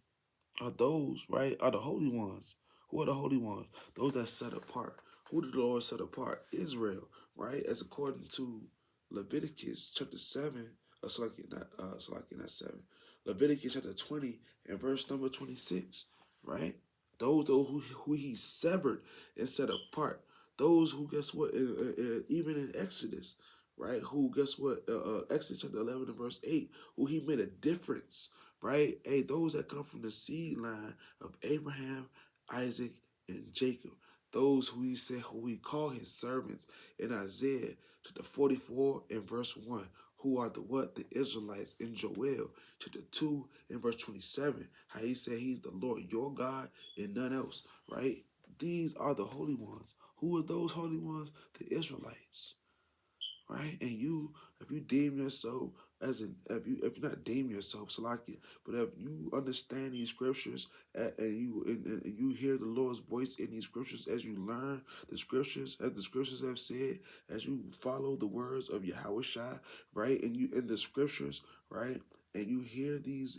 are those, right, are the holy ones. Who are the holy ones? Those that set apart. Who did the Lord set apart? Israel, right? As according to Leviticus chapter 7, not 7. Leviticus chapter 20 and verse number 26, right? Those who he severed and set apart. Those who, guess what, even in Exodus, right? Who, guess what, Exodus chapter 11 and verse 8, who he made a difference, right? Hey, those that come from the seed line of Abraham, Isaac, and Jacob. Those who he called his servants in Isaiah chapter 44 and verse 1. Who are the what? The Israelites in Joel chapter 2 and verse 27. How he said he's the Lord your God and none else, right? These are the holy ones. Who are those holy ones? The Israelites, right? And you, if you deem yourself if you not deem yourself Salakia, but if you understand these scriptures and you hear the Lord's voice in these scriptures as you learn the scriptures, as the scriptures have said, as you follow the words of Yahushua, right? And you in the scriptures, right? And you hear these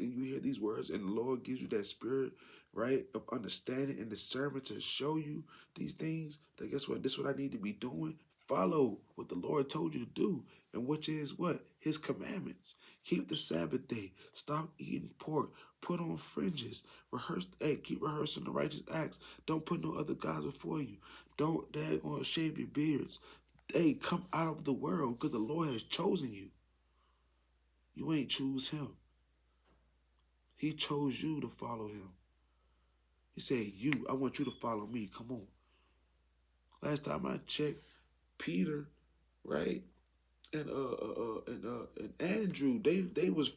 words, and the Lord gives you that spirit, right, of understanding and discernment to show you these things. That guess what? This is what I need to be doing. Follow what the Lord told you to do, and which is what? His commandments. Keep the Sabbath day. Stop eating pork. Put on fringes. Keep rehearsing the righteous acts. Don't put no other gods before you. Don't shave your beards. Hey, come out of the world because the Lord has chosen you. You ain't choose him. He chose you to follow him. He said, I want you to follow me. Come on. Last time I checked, Peter, right? And Andrew, they was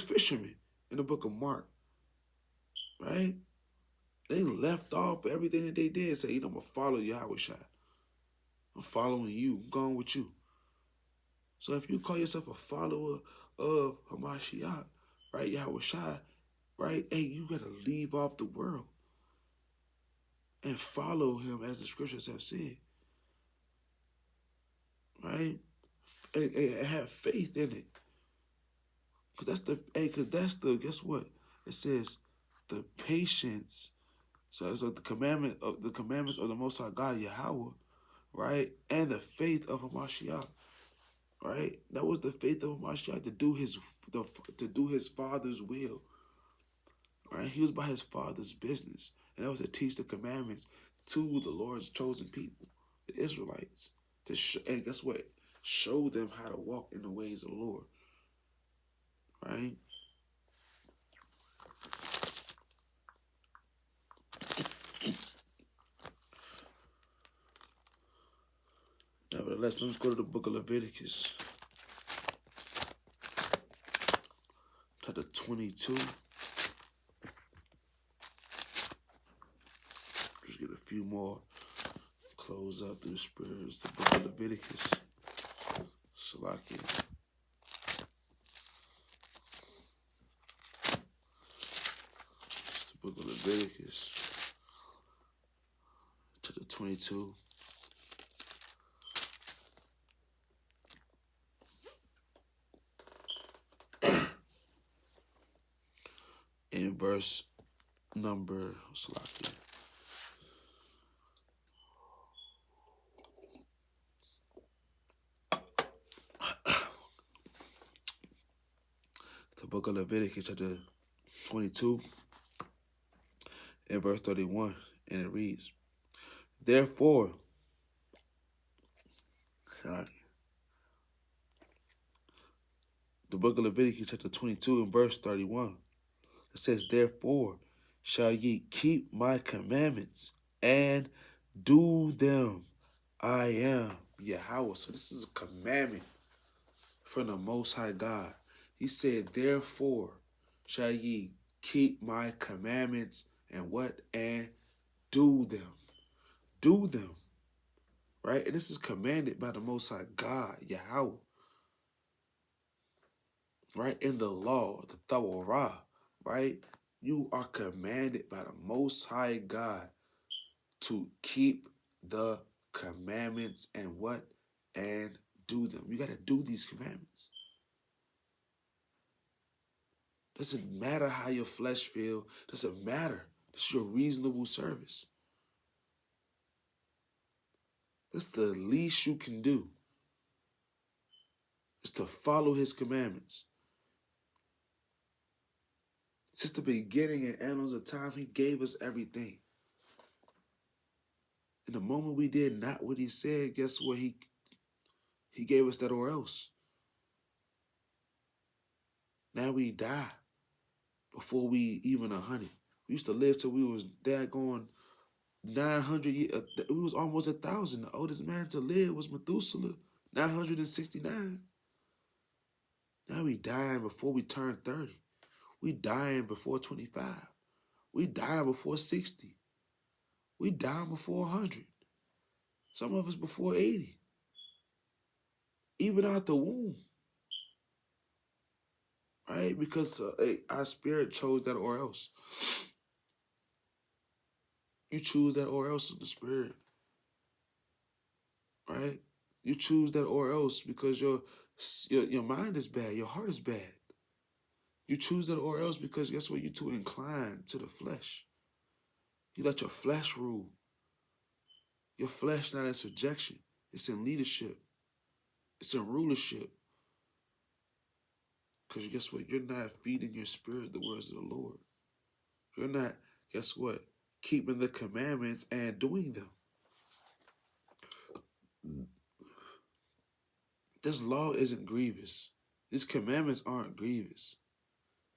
fishermen in the book of Mark, right? They left off everything that they did. Say, I'm gonna follow Yahushua. I'm following you. I'm going with you. So if you call yourself a follower of Hamashiach, right, Yahushua, right, hey, you gotta leave off the world and follow him as the scriptures have said, right? And have faith in it. Because that's the, guess what? It says the patience. So the commandments of the Most High God, Yahweh, right? And the faith of Hamashiach, right? That was the faith of Hamashiach to do his Father's will, right? He was about his Father's business. And that was to teach the commandments to the Lord's chosen people, the Israelites. And guess what? Show them how to walk in the ways of the Lord, right? Nevertheless, let's go to the book of Leviticus, chapter 22. Just get a few more. Close out through the spirits. The book of Leviticus. Salakia. It's the book of Leviticus, chapter 22. verse number, the book of Leviticus, chapter 22, and verse 31, and it reads, therefore, the book of Leviticus, chapter 22, and verse 31, it says, therefore shall ye keep my commandments and do them. I am Yahweh. So this is a commandment from the Most High God. He said, therefore shall ye keep my commandments and what? And do them. Do them. Right? And this is commanded by the Most High God, Yahweh. Right? In the law, the Torah. Right? You are commanded by the Most High God to keep the commandments and what? And do them. You got to do these commandments. Doesn't matter how your flesh feel. Doesn't matter. It's your reasonable service. That's the least you can do. Is to follow his commandments. Since the beginning and annals of time, he gave us everything. And the moment we did not what he said, guess what? He gave us that or else. Now we die before we even 100. We used to live till we was daggone 900 years. It was almost 1,000. The oldest man to live was Methuselah, 969. Now we dying before we turn 30. We dying before 25. We dying before 60. We dying before 100. Some of us before 80. Even out the womb. Right? Because our spirit chose that or else. You choose that or else in the spirit. Right? You choose that or else because your mind is bad. Your heart is bad. You choose that or else because guess what? You're too inclined to the flesh. You let your flesh rule. Your flesh not in subjection. It's in leadership. It's in rulership. Because guess what? You're not feeding your spirit the words of the Lord. You're not, guess what? Keeping the commandments and doing them. This law isn't grievous. These commandments aren't grievous.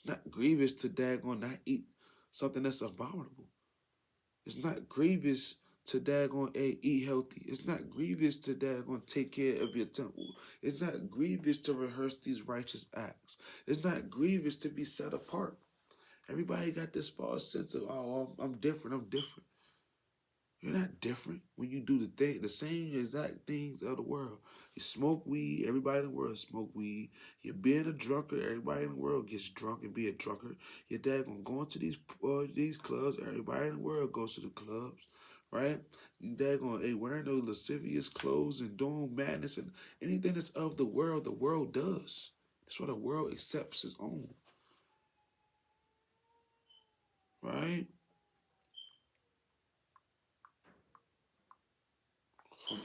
It's not grievous to daggone not eat something that's abominable. It's not grievous to daggone eat healthy. It's not grievous to daggone take care of your temple. It's not grievous to rehearse these righteous acts. It's not grievous to be set apart. Everybody got this false sense of, oh, I'm different, I'm different. You're not different when you do the same exact things of the world. You smoke weed, everybody in the world smoke weed. You're being a drunkard, everybody in the world gets drunk and be a drunkard. Your dad gonna go into these clubs, everybody in the world goes to the clubs, right? Your dad gonna wearing those lascivious clothes and doing madness and anything that's of the world does. That's what the world accepts its own, right?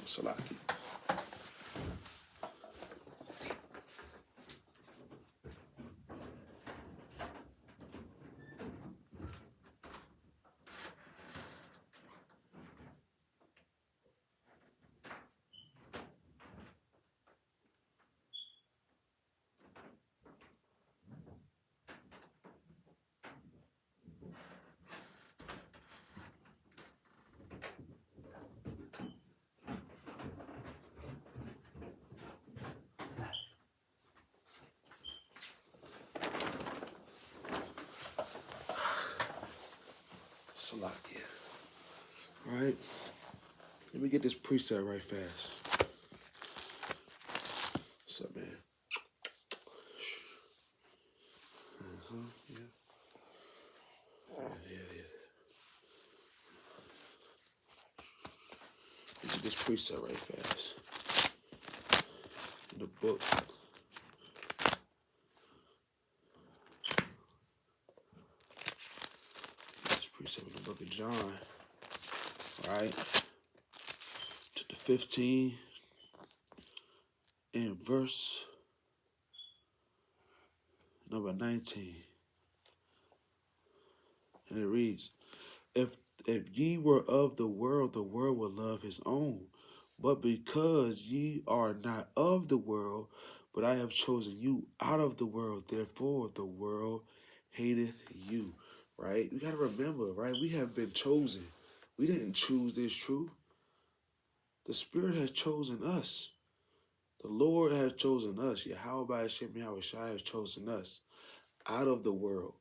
Salaki. Salakia. All right. Let me get this preset right fast. What's up, man? Yeah. Yeah. Let me get this preset right fast. In the book. precept in the book of John, right? Chapter 15 and verse number 19. And it reads, If ye were of the world would love his own. But because ye are not of the world, but I have chosen you out of the world, therefore the world hateth you. Right? We got to remember, right? We have been chosen. We didn't choose this truth. The Spirit has chosen us. The Lord has chosen us. Yahweh by Hashem Yahweh Shai has chosen us out of the world.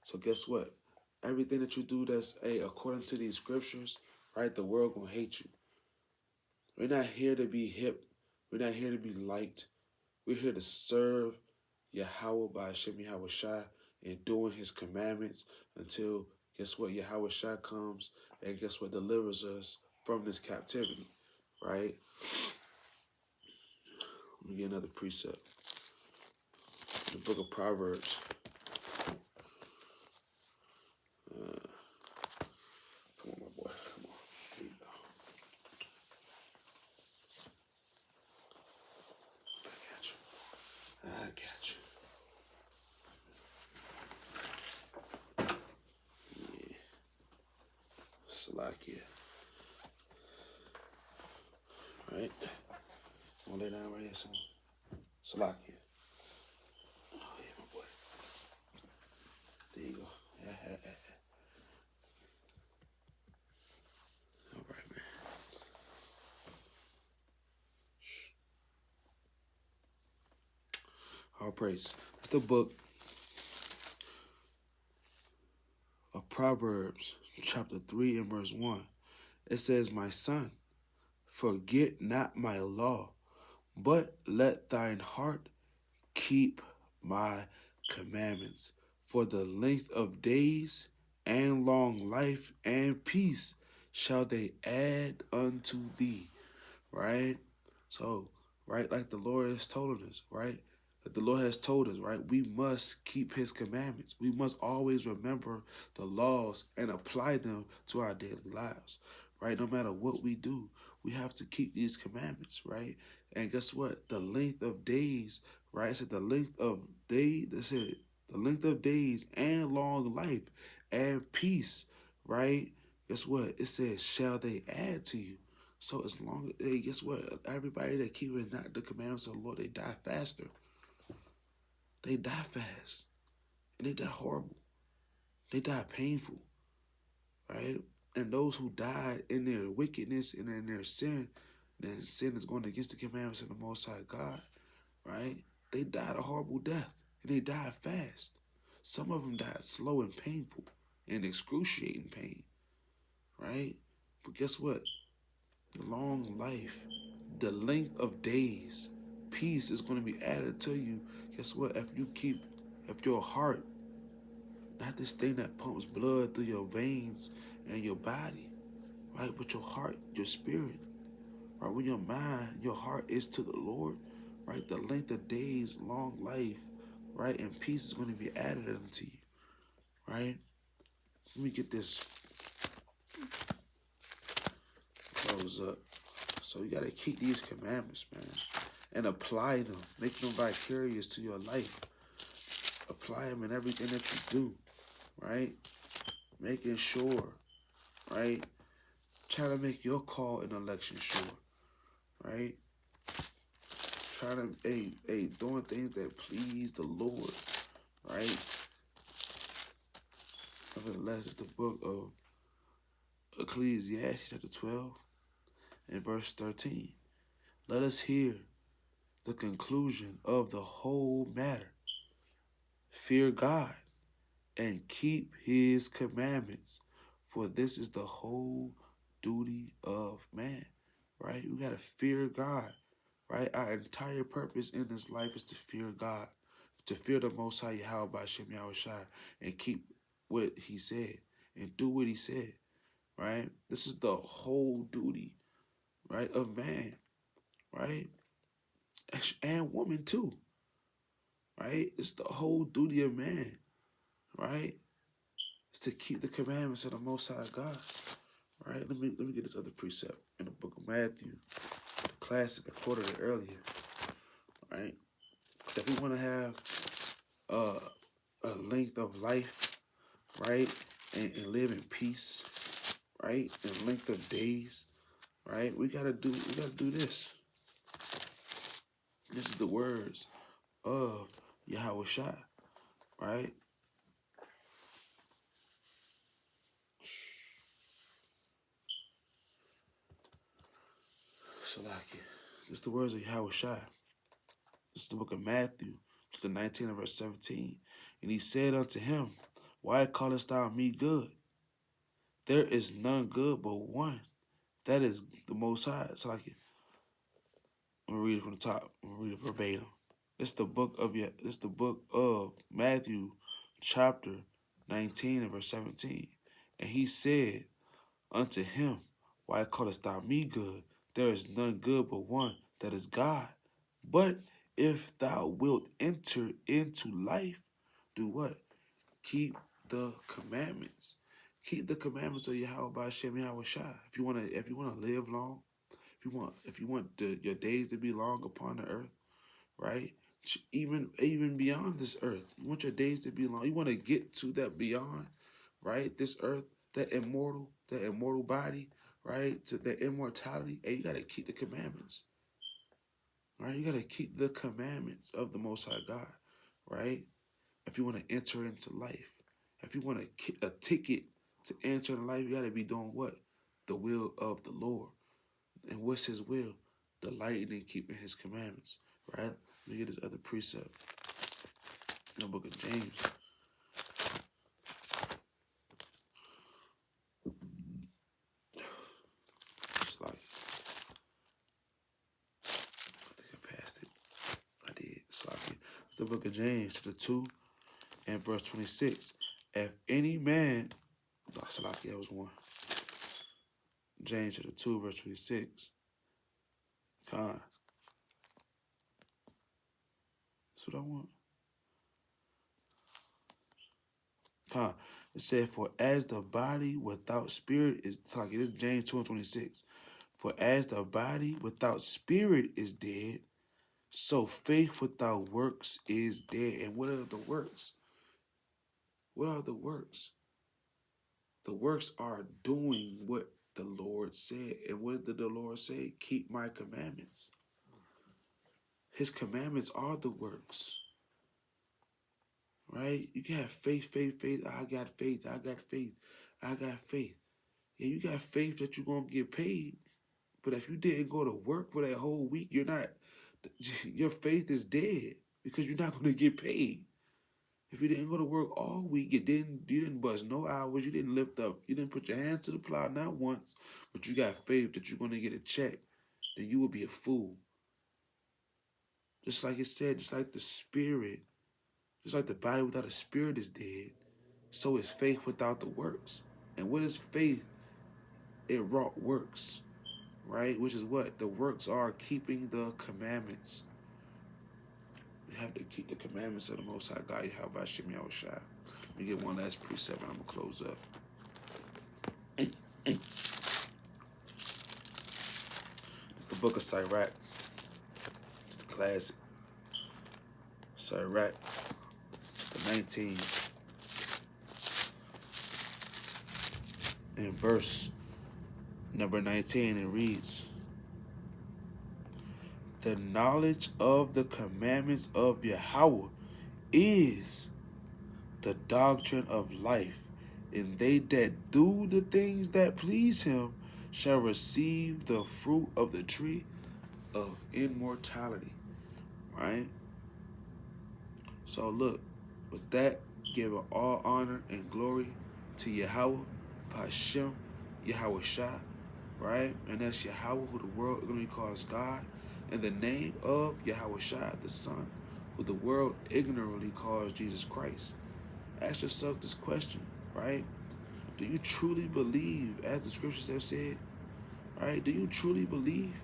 So guess what? Everything that you do that's according to these scriptures, right? The world gonna hate you. We're not here to be hip. We're not here to be liked. We're here to serve Yahweh by Hashem Yahweh Shai and doing his commandments until, guess what? Yahweh Shai comes and guess what? Delivers us from this captivity, right? Let me get another precept. The book of Proverbs. Come on, my boy. Come on. Here you go. I got you. Yeah. Salakia. Right? I'm gonna lay down right here, son. Salakia. Oh, yeah, my boy. There you go. All right, man. All praise. It's the book of Proverbs, chapter 3 and verse 1. It says, My son, forget not my law, but let thine heart keep my commandments. For the length of days and long life and peace shall they add unto thee. Right? So, right, like the Lord has told us, right? Like the Lord has told us, right? We must keep his commandments. We must always remember the laws and apply them to our daily lives, right? No matter what we do, we have to keep these commandments, right? And guess what? The length of days, right? It said the length of days, it said the length of days and long life and peace, right? Guess what? It says, shall they add to you? So as long as, guess what? Everybody that keeping not the commandments of the Lord, they die faster. They die fast. And they die horrible. They die painful. Right? And those who died in their wickedness and in their sin, then sin is going against the commandments of the Most High God, right? They died a horrible death. And they died fast. Some of them died slow and painful and excruciating pain. Right? But guess what? The long life, the length of days, peace is going to be added to you. Guess what? If your heart, not this thing that pumps blood through your veins and your body, right? But your heart, your spirit, right? When your mind, your heart is to the Lord, right? The length of days, long life, right? And peace is going to be added unto you, right? Let me get this close up. So you got to keep these commandments, man, and apply them. Make them vicarious to your life. Apply them in everything that you do, right? Making sure, right? Try to make your call and election sure, right? Try to, doing things that please the Lord, right? Nevertheless, it's the book of Ecclesiastes, chapter 12 and verse 13. Let us hear the conclusion of the whole matter. Fear God and keep his commandments, for this is the whole duty of man, right? We got to fear God, right? Our entire purpose in this life is to fear God, to fear the Most High Yahweh by Shem Yahweh Shai, and keep what he said and do what he said, right? This is the whole duty, right, of man, right? And woman too, right? It's the whole duty of man, right? It's to keep the commandments of the Most High God. Right? Let me get this other precept in the book of Matthew, the classic I quoted it earlier. Right? Because if we want to have a length of life, right, and live in peace, right, and length of days, right, we gotta do this. This is the words of Yahweh Shai, right? Salaki. This is the words of Yahweh Shai. This is the book of Matthew, chapter 19 and verse 17. And he said unto him, Why callest thou me good? There is none good but one. That is the Most High. Salaki. I'm gonna read it from the top. I'm gonna read it verbatim. It's the book of Matthew, chapter 19 and verse 17. And he said unto him, Why callest thou me good? There is none good but one, that is God. But if thou wilt enter into life, do what? Keep the commandments. Keep the commandments of Yahweh by Shem Yahweh Shai. If you wanna live long, if you want your days to be long upon the earth, right? Even beyond this earth, you want your days to be long. You want to get to that beyond, right? This earth, that immortal body, right? To that immortality. Hey, you gotta keep the commandments, right? You gotta keep the commandments of the Most High God, right? If you want to enter into life, if you want a ticket to enter into life, you gotta be doing what? The will of the Lord. And what's His will? Delighting in keeping His commandments, right? Let me get this other precept in the book of James. It's like, I think I passed it. I did. It's like, it's the book of James, chapter 2 and verse 26. If any man, Salaki, that was one. James chapter 2, verse 26. Con. That's what I want. Con. It said, For as the body without spirit is, like it is James 2 and 26. For as the body without spirit is dead, so faith without works is dead. And what are the works? What are the works? The works are doing what the Lord said. And what did the Lord say? Keep my commandments. His commandments are the works. Right? You can have faith. I got faith. I got faith. Yeah, you got faith that you're going to get paid. But if you didn't go to work for that whole week, your faith is dead because you're not going to get paid. If you didn't go to work all week, you didn't bust no hours, you didn't lift up, you didn't put your hand to the plow not once, but you got faith that you're going to get a check, then you will be a fool. Just like it said, just like the spirit, just like the body without a spirit is dead, so is faith without the works. And what is faith? It wrought works, right? Which is what? The works are keeping the commandments. You have to keep the commandments of the Most High God, Yahweh Hashem Yahweh Shai. Let me get one last precept and I'm going to close up. It's the book of Sirach. It's the classic. Sirach, the 19. In verse number 19, it reads, The knowledge of the commandments of Yahweh is the doctrine of life, and they that do the things that please him shall receive the fruit of the tree of immortality. Right? So look, with that, give all honor and glory to Yahweh, Hashem, Yahweh Shai, right? And that's Yahweh, who the world ignorantly calls God, and the name of Yahweh Shai, the Son, who the world ignorantly calls Jesus Christ. Ask yourself this question, right? Do you truly believe, as the scriptures have said, right? Do you truly believe,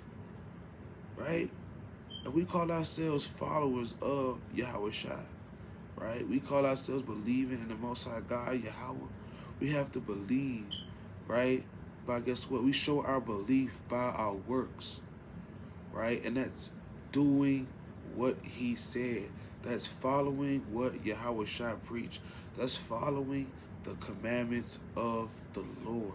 right? And we call ourselves followers of Yahweh Shai, right? We call ourselves believing in the Most High God, Yahweh, We have to believe, right? But guess what? We show our belief by our works, right? And that's doing what he said. That's following what Yahweh Shai preached. That's following the commandments of the Lord,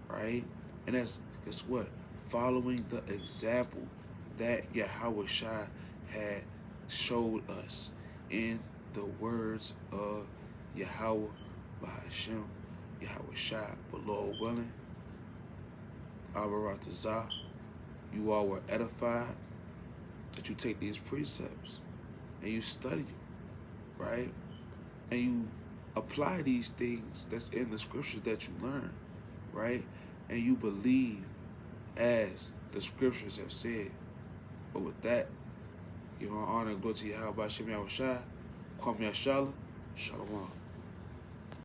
right? And that's, guess what? Following the example that Yahweh Shai had showed us in the words of Yahweh Bahashem, Yahweh Shai. But Lord willing, Abaratazah, you all were edified, that you take these precepts and you study them, right? And you apply these things that's in the scriptures that you learn, right? And you believe as the scriptures have said. But with that, give our honor and glory to Yahweh Shem Yahweh Shai, Kwam Yashala, Shalom.